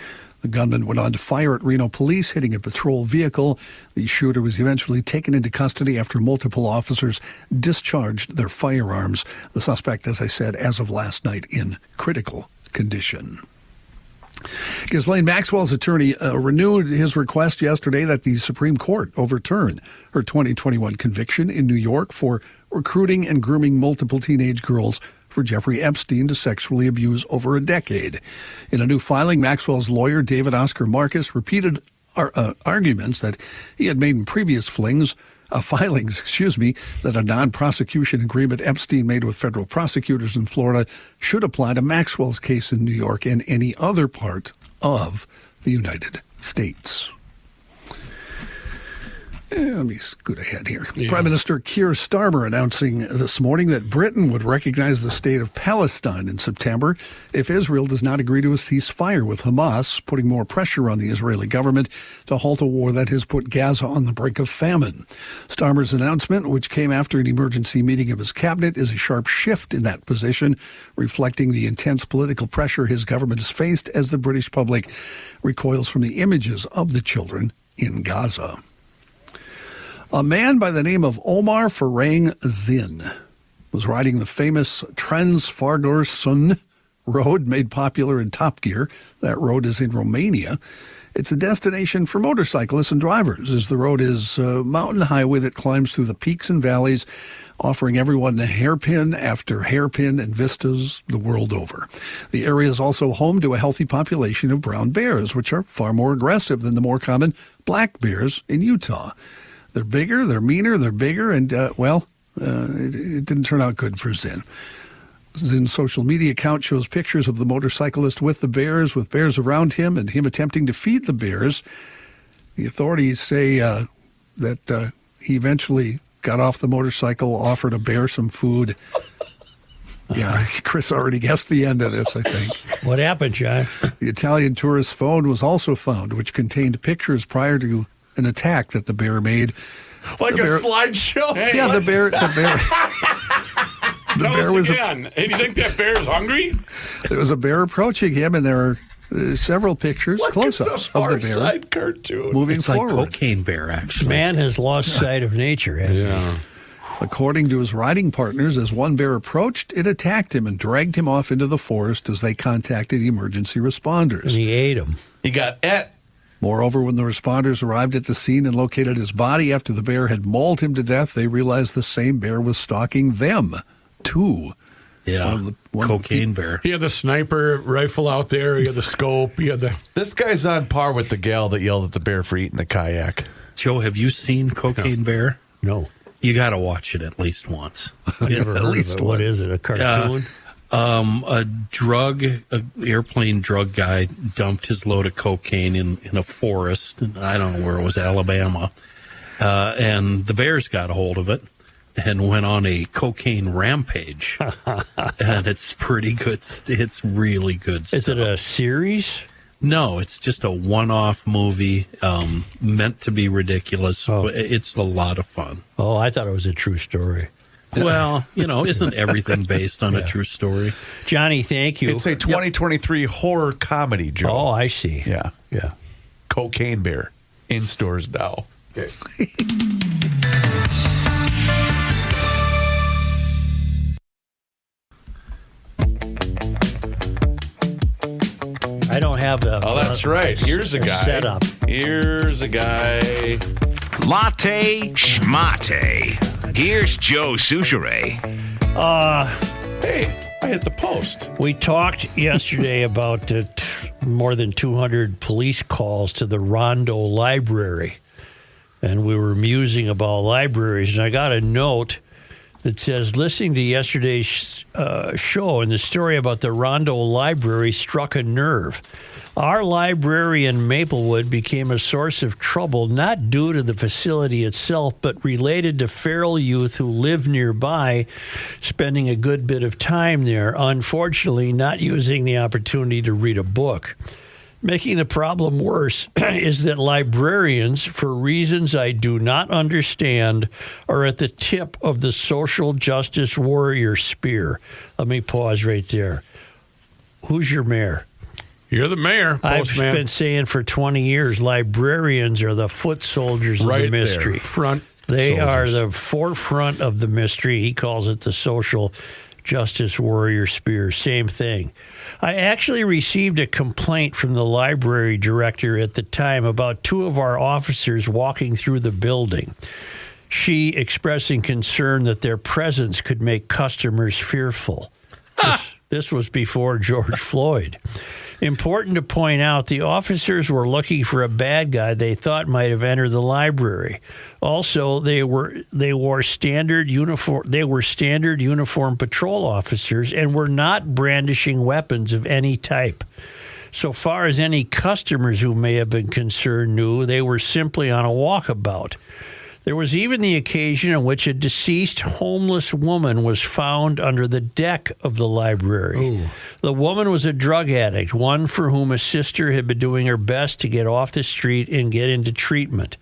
The gunman went on to fire at Reno police, hitting a patrol vehicle. The shooter was eventually taken into custody after multiple officers discharged their firearms. The suspect, as I said, as of last night, in critical condition. Ghislaine Maxwell's attorney renewed his request yesterday that the Supreme Court overturn her 2021 conviction in New York for recruiting and grooming multiple teenage girls for Jeffrey Epstein to sexually abuse over a decade. In a new filing, Maxwell's lawyer, David Oscar Marcus, repeated arguments that he had made in previous filings, that a non-prosecution agreement Epstein made with federal prosecutors in Florida should apply to Maxwell's case in New York and any other part of the United States. Let me scoot ahead here. Yeah. Prime Minister Keir Starmer announcing this morning that Britain would recognize the state of Palestine in September if Israel does not agree to a ceasefire with Hamas, putting more pressure on the Israeli government to halt a war that has put Gaza on the brink of famine. Starmer's announcement, which came after an emergency meeting of his cabinet, is a sharp shift in that position, reflecting the intense political pressure his government has faced as the British public recoils from the images of the children in Gaza. A man by the name of Omar Farang Zin was riding the famous Transfargorsund road made popular in Top Gear. That road is in Romania. It's a destination for motorcyclists and drivers, as the road is a mountain highway that climbs through the peaks and valleys, offering everyone a hairpin after hairpin and vistas the world over. The area is also home to a healthy population of brown bears, which are far more aggressive than the more common black bears in Utah. They're bigger, they're meaner, they're bigger, and, it didn't turn out good for Zin. Zin's social media account shows pictures of the motorcyclist with bears around him, and him attempting to feed the bears. The authorities say that he eventually got off the motorcycle, offered a bear some food. Yeah, Chris already guessed the end of this, I think. What happened, John? The Italian tourist's phone was also found, which contained pictures prior to an attack that the bear made. Like a slideshow? Hey, yeah, the bear. The bear was again. Hey, do you think that bear is hungry? There was a bear approaching him, and there are several pictures, close-ups of the bear. Side cartoon. Moving it's forward. Like Cocaine Bear, actually. Man has lost sight of nature, hasn't Yeah. According to his riding partners, as one bear approached, it attacked him and dragged him off into the forest as they contacted emergency responders. And he ate him. He got et. Moreover, when the responders arrived at the scene and located his body after the bear had mauled him to death, they realized the same bear was stalking them, too. Yeah, cocaine bear. He had the sniper rifle out there. He had the scope. He had the... This guy's on par with the gal that yelled at the bear for eating the kayak. Joe, have you seen Cocaine Bear? No. You got to watch it at least once. I've never heard of it. What is it, a cartoon? Airplane drug guy dumped his load of cocaine in a forest. I don't know where it was, Alabama. And the bears got a hold of it and went on a cocaine rampage. And it's pretty good. It's really good stuff. Is it a series? No, it's just a one-off movie meant to be ridiculous. But it's a lot of fun. Oh, I thought it was a true story. Well, isn't everything based on a true story? Johnny, thank you. It's a 2023 horror comedy, Joe. Oh, I see. Yeah. Yeah. Cocaine Bear in stores now. Okay. I don't have a. Oh, that's right. Here's a guy. Setup. Here's a guy. Latte schmate. Here's Joe Souchere. Hey, I hit the post. We talked yesterday about more than 200 police calls to the Rondo Library, and we were musing about libraries. And I got a note that says, listening to yesterday's show and the story about the Rondo Library struck a nerve. Our library in Maplewood became a source of trouble, not due to the facility itself, but related to feral youth who live nearby, spending a good bit of time there, unfortunately not using the opportunity to read a book. Making the problem worse is that librarians, for reasons I do not understand, are at the tip of the social justice warrior spear. Let me pause right there. Who's your mayor? You're the mayor, I've postman. been saying for 20 years, librarians are the foot soldiers of the mystery. There, front They soldiers. are the forefront of the mystery. He calls it the social justice warrior spear. Same thing. I actually received a complaint from the library director at the time about two of our officers walking through the building. She expressing concern that their presence could make customers fearful. This was before George Floyd. Important to point out, the officers were looking for a bad guy they thought might have entered the library. Also, they wore standard uniform patrol officers and were not brandishing weapons of any type. So far as any customers who may have been concerned knew, they were simply on a walkabout. There was even the occasion in which a deceased homeless woman was found under the deck of the library. Ooh. The woman was a drug addict, one for whom a sister had been doing her best to get off the street and get into treatment.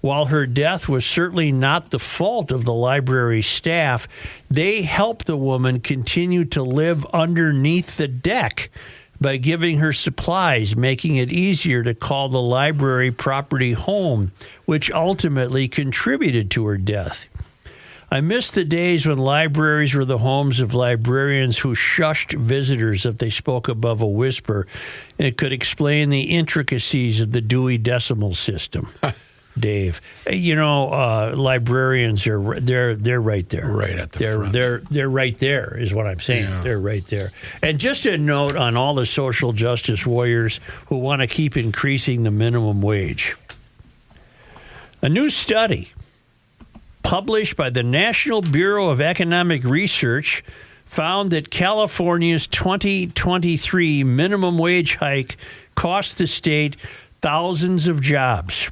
While her death was certainly not the fault of the library staff, they helped the woman continue to live underneath the deck by giving her supplies, making it easier to call the library property home, which ultimately contributed to her death. I miss the days when libraries were the homes of librarians who shushed visitors if they spoke above a whisper and could explain the intricacies of the Dewey Decimal System. Dave, librarians are they're right there, right at the front. They're right there, is what I'm saying. Yeah. They're right there. And just a note on all the social justice warriors who want to keep increasing the minimum wage. A new study published by the National Bureau of Economic Research found that California's 2023 minimum wage hike cost the state thousands of jobs.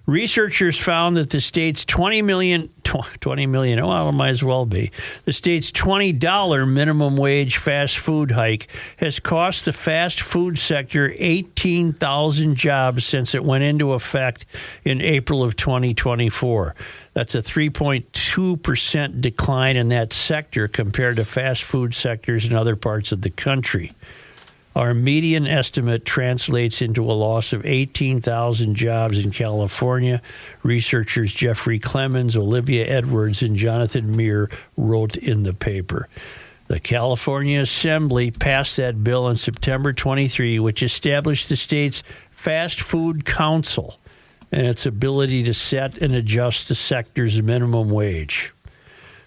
Researchers found that the state's $20 million, well, it might as well be. The state's $20 minimum wage fast food hike has cost the fast food sector 18,000 jobs since it went into effect in April of 2024. That's a 3.2% decline in that sector compared to fast food sectors in other parts of the country. Our median estimate translates into a loss of 18,000 jobs in California. Researchers Jeffrey Clemens, Olivia Edwards, and Jonathan Meir wrote in the paper. The California Assembly passed that bill in September 23, which established the state's Fast Food Council and its ability to set and adjust the sector's minimum wage.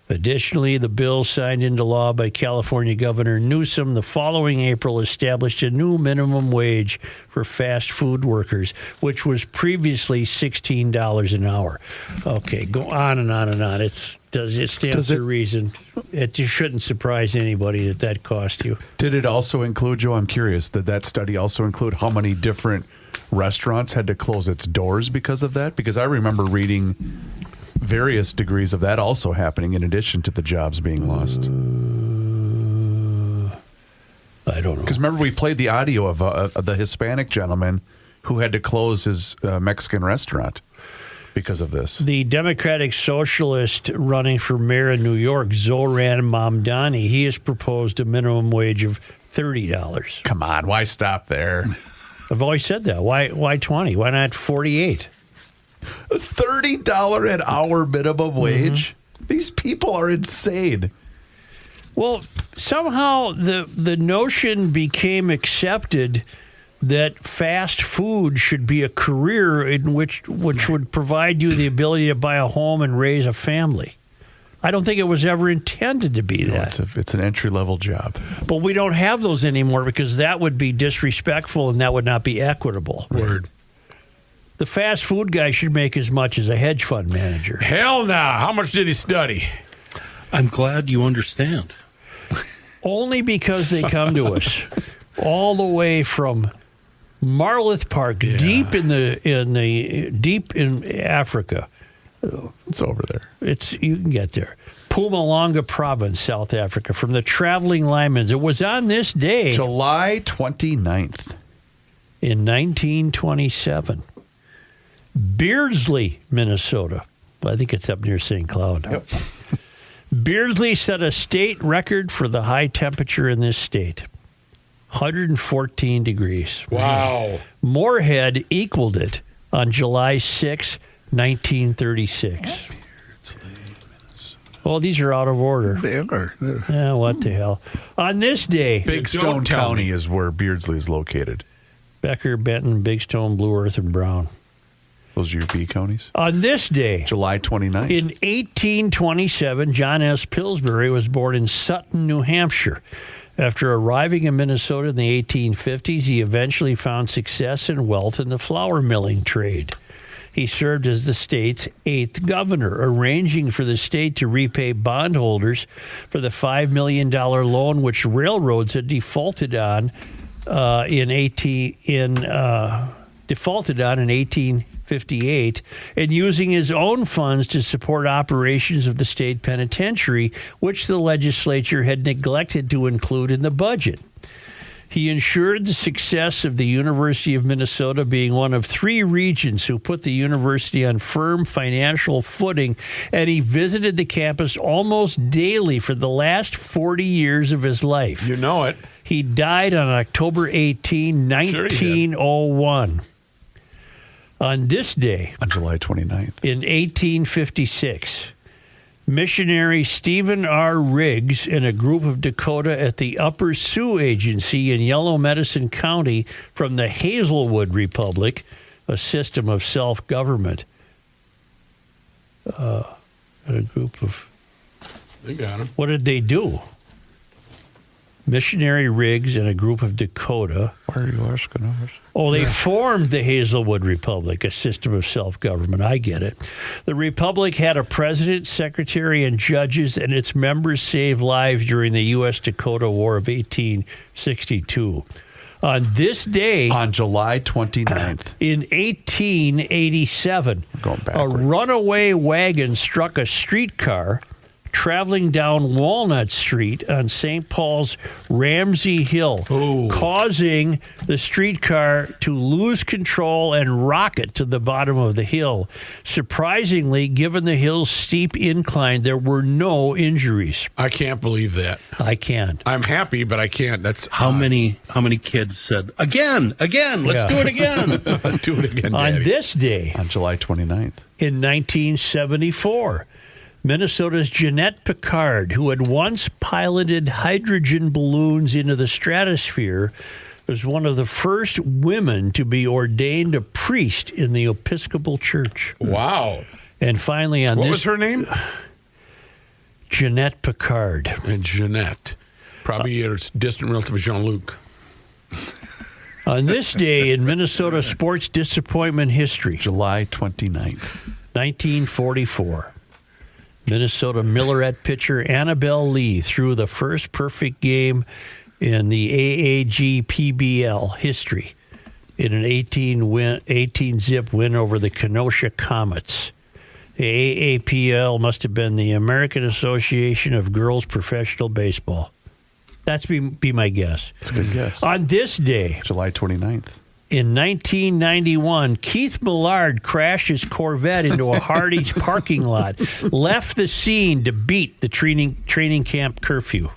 Additionally, the bill signed into law by California Governor Newsom the following April established a new minimum wage for fast food workers, which was previously $16 an hour. Okay, go on and on and on. It stands to reason. It shouldn't surprise anybody that cost you. Did it also include, Joe, I'm curious, did that study also include how many different restaurants had to close its doors because of that? Because I remember reading various degrees of that also happening in addition to the jobs being lost. I don't know. Because remember, we played the audio of the Hispanic gentleman who had to close his Mexican restaurant. because of this. The Democratic Socialist running for mayor in New York, Zoran Mamdani, he has proposed a minimum wage of $30. Come on, why stop there? I've always said that. Why 20? Why not 48? $30 an hour minimum wage? These people are insane. Well, somehow the notion became accepted that fast food should be a career in which would provide you the ability to buy a home and raise a family. I don't think it was ever intended to be that. It's an entry-level job. But we don't have those anymore because that would be disrespectful and that would not be equitable. Word. The fast food guy should make as much as a hedge fund manager. Hell no. How much did he study? I'm glad you understand. Only because they come to us all the way from Marloth Park, deep in Africa. It's over there. You can get there. Mpumalanga Province, South Africa, from the traveling Lymans. It was on this day, July 29th. in 1927. Beardsley, Minnesota. I think it's up near St. Cloud. Yep. Beardsley set a state record for the high temperature in this state. 114 degrees. Wow. Moorhead equaled it on July 6, 1936. Oh, these are out of order. They are. Yeah, what the hell. On this day, Big Stone County is where Beardsley is located. Becker, Benton, Big Stone, Blue Earth, and Brown. Those are your B counties? On this day, July 29th. in 1827, John S. Pillsbury was born in Sutton, New Hampshire. After arriving in Minnesota in the 1850s, he eventually found success and wealth in the flour milling trade. He served as the state's 8th governor, arranging for the state to repay bondholders for the $5 million loan which railroads had defaulted on in 1858, and using his own funds to support operations of the state penitentiary, which the legislature had neglected to include in the budget. He ensured the success of the University of Minnesota, being one of 3 regents who put the university on firm financial footing, and he visited the campus almost daily for the last 40 years of his life. You know it. He died on October 18, 1901. On this day, On July 29th. in 1856, missionary Stephen R. Riggs and a group of Dakota at the Upper Sioux Agency in Yellow Medicine County from the Hazelwood Republic, a system of self-government. A group of... They got him. What did they do? Missionary Riggs and a group of Dakota. Why are you asking us? Oh, they formed the Hazelwood Republic, a system of self-government. I get it. The Republic had a president, secretary, and judges, and its members saved lives during the U.S.-Dakota War of 1862. On this day, On July 29th. in 1887, Going a backwards. runaway wagon struck a streetcar traveling down Walnut Street on St. Paul's Ramsey Hill, causing the streetcar to lose control and rocket to the bottom of the hill. Surprisingly, given the hill's steep incline, there were no injuries. I can't believe that. I can't. I'm happy, but I can't. That's How many kids said, again, let's do it again? do it again, On Daddy. this day, On July 29th. in 1974, Minnesota's Jeanette Picard, who had once piloted hydrogen balloons into the stratosphere, was one of the first women to be ordained a priest in the Episcopal Church. Wow. And finally, on What this, was her name? Jeanette Picard. And Jeanette. Probably your distant relative of Jean-Luc. On this day in Minnesota sports disappointment history, July 29th. 1944. Minnesota Milleret pitcher Annabelle Lee threw the first perfect game in the AAG PBL history in an 18-zip win over the Kenosha Comets. The AAPL must have been the American Association of Girls Professional Baseball. That's be my guess. That's a good guess. On this day, July 29th. In 1991, Keith Millard crashed his Corvette into a Hardee's parking lot, left the scene to beat the training camp curfew.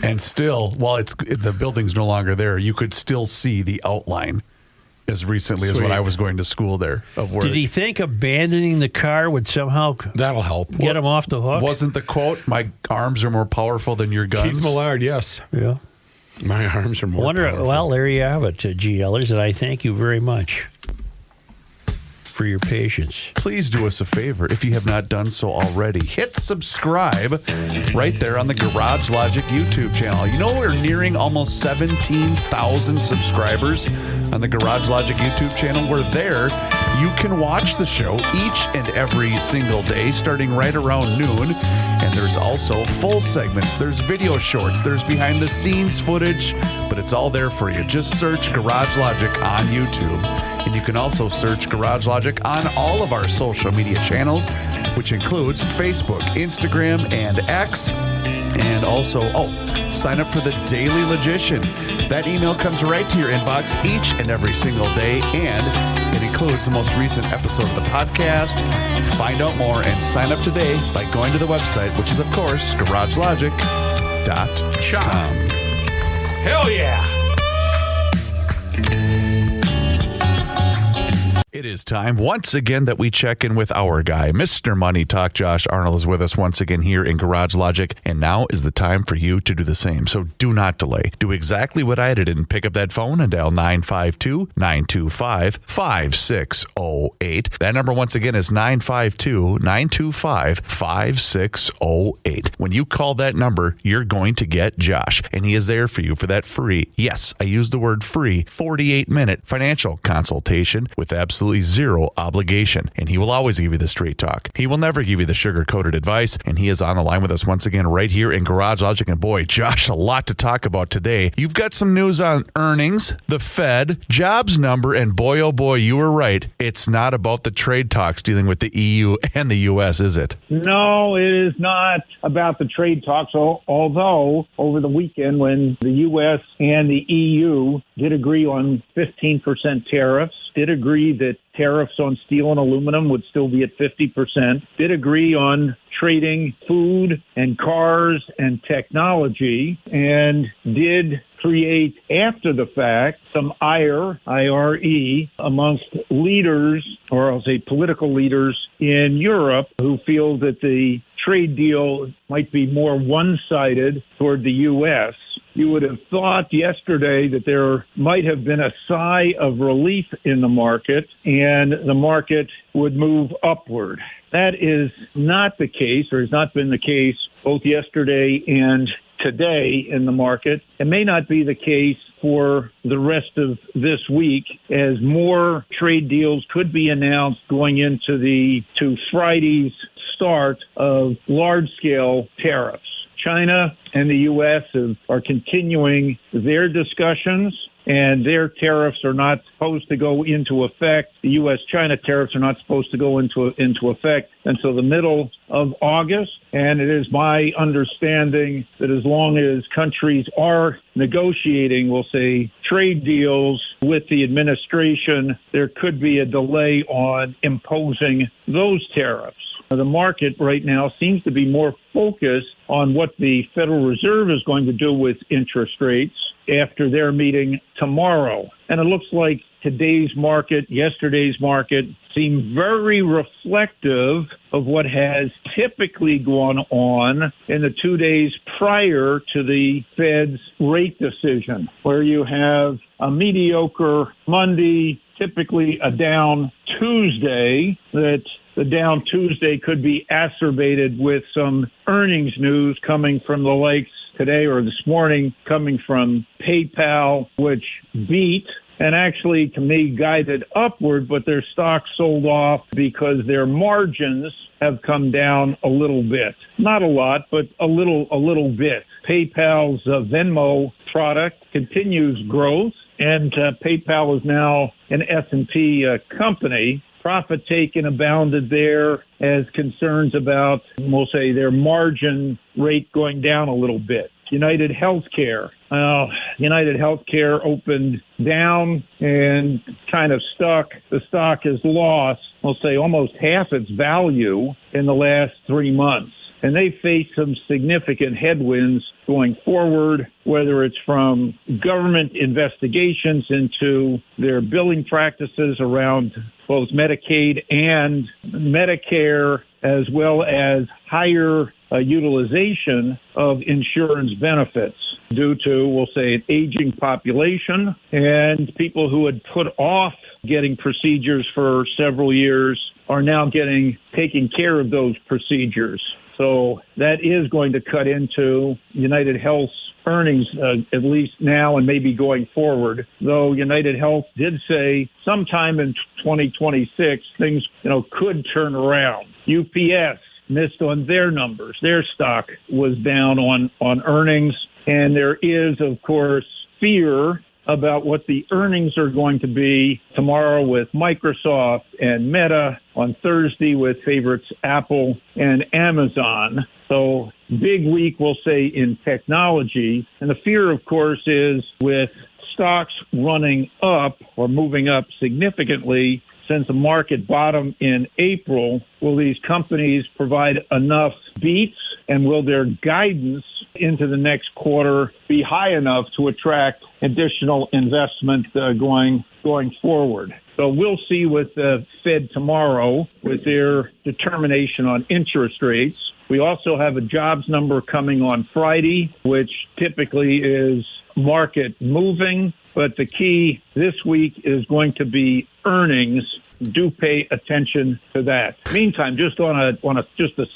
And still, while the building's no longer there, you could still see the outline as recently as when I was going to school there of where. Did he think abandoning the car would somehow That'll help. get him off the hook? Wasn't the quote, "My arms are more powerful than your guns"? Keith Millard, yes. Yeah. My arms are more powerful. Well, there you have it, GLers, and I thank you very much for your patience. Please do us a favor if you have not done so already. Hit subscribe right there on the Garage Logic YouTube channel. You know, we're nearing almost 17,000 subscribers on the Garage Logic YouTube channel. We're there. You can watch the show each and every single day starting right around noon. And there's also full segments. There's video shorts. There's behind the scenes footage, but it's all there for you. Just search Garage Logic on YouTube. And you can also search Garage Logic on all of our social media channels, which includes Facebook, Instagram, and X. And also, sign up for the Daily Logician. That email comes right to your inbox each and every single day, and it includes the most recent episode of the podcast. Find out more and sign up today by going to the website, which is, of course, garagelogic.com. Hell yeah! It is time once again that we check in with our guy, Mr. Money Talk. Josh Arnold is with us once again here in Garage Logic, and now is the time for you to do the same. So do not delay. Do exactly what I did and pick up that phone and dial 952-925-5608. That number once again is 952-925-5608. When you call that number, you're going to get Josh, and he is there for you for that free, yes, I use the word free, 48-minute financial consultation with absolutely zero obligation, and he will always give you the straight talk. He will never give you the sugar-coated advice, and he is on the line with us once again right here in Garage Logic. And boy, Josh, a lot to talk about today. You've got some news on earnings, the Fed, jobs number, and boy, oh boy, you were right. It's not about the trade talks dealing with the EU and the U.S., is it? No, it is not about the trade talks, although over the weekend when the U.S. and the EU did agree on 15% tariffs, did agree that tariffs on steel and aluminum would still be at 50%, did agree on trading food and cars and technology, and did create, after the fact, some ire, I-R-E, amongst leaders, or I'll say political leaders in Europe who feel that the trade deal might be more one-sided toward the U.S. You would have thought yesterday that there might have been a sigh of relief in the market and the market would move upward. That is not the case, or has not been the case, both yesterday and today in the market. It may not be the case for the rest of this week, as more trade deals could be announced going into Friday's start of large-scale tariffs. China and the U.S. are continuing their discussions, and their tariffs are not supposed to go into effect. The U.S.-China tariffs are not supposed to go into effect until the middle of August. And it is my understanding that as long as countries are negotiating, we'll say, trade deals with the administration, there could be a delay on imposing those tariffs. The market right now seems to be more focused on what the Federal Reserve is going to do with interest rates after their meeting tomorrow. And it looks like today's market, yesterday's market, seem very reflective of what has typically gone on in the 2 days prior to the Fed's rate decision, where you have a mediocre Monday, typically a down Tuesday, that the down Tuesday could be acerbated with some earnings news coming from the likes today or this morning, coming from PayPal, which beat and actually, to me, guided upward, but their stock sold off because their margins have come down a little bit. Not a lot, but a little bit. PayPal's Venmo product continues growth, and PayPal is now an S&P company. Profit taken abounded there as concerns about, we'll say, their margin rate going down a little bit. United Healthcare. United Healthcare opened down and kind of stuck. The stock has lost, I'll say, almost half its value in the last 3 months. And they face some significant headwinds going forward, whether it's from government investigations into their billing practices around both Medicaid and Medicare, as well as higher utilization of insurance benefits due to, we'll say, an aging population and people who had put off getting procedures for several years are now taking care of those procedures. So that is going to cut into United Health's earnings, at least now and maybe going forward, though United Health did say sometime in 2026 things could turn around. UPS missed on their numbers. Their stock was down on earnings, and there is, of course, fear about what the earnings are going to be tomorrow with Microsoft and Meta, on Thursday with favorites Apple and Amazon. So big week, we'll say, in technology. And the fear, of course, is with stocks running up or moving up significantly since the market bottom in April, will these companies provide enough beats, and will their guidance into the next quarter be high enough to attract additional investment going forward? So we'll see with the Fed tomorrow with their determination on interest rates. We also have a jobs number coming on Friday, which typically is market moving. But the key this week is going to be earnings. Do pay attention to that. Meantime, just on a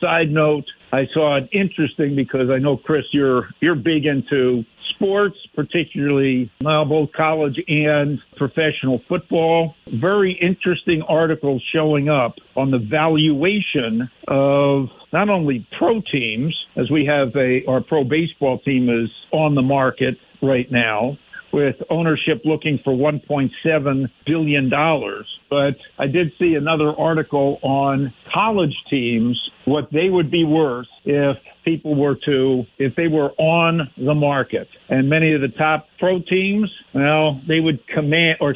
side note, I saw it interesting because I know, Chris, you're big into sports, particularly both college and professional football. Very interesting articles showing up on the valuation of not only pro teams, as we have our pro baseball team is on the market right now, with ownership looking for $1.7 billion. But I did see another article on college teams, what they would be worth if they were on the market. And many of the top pro teams, they would command, a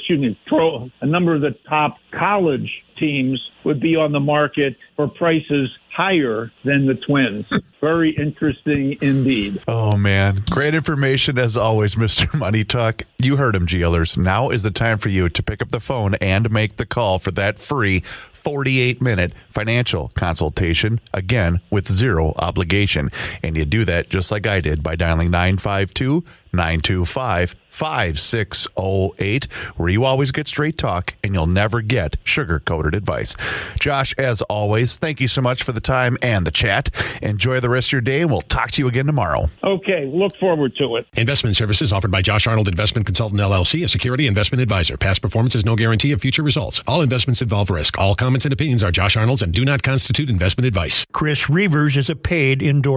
number of the top college teams would be on the market for prices higher than the Twins. Very interesting indeed. Oh, man. Great information as always, Mr. Money Talk. You heard him, GLers. Now is the time for you to pick up the phone and make the call for that free 48-minute financial consultation, again, with zero obligation. And you do that just like I did by dialing 952-925-5608, where you always get straight talk and you'll never get sugar-coated advice. Josh, as always, thank you so much for the time and the chat. Enjoy the rest of your day, and we'll talk to you again tomorrow. Okay, look forward to it. Investment services offered by Josh Arnold Investment Consultant, LLC, a security investment advisor. Past performance is no guarantee of future results. All investments involve risk. All comments and opinions are Josh Arnold's and do not constitute investment advice. Chris Reavers is a paid endorsement.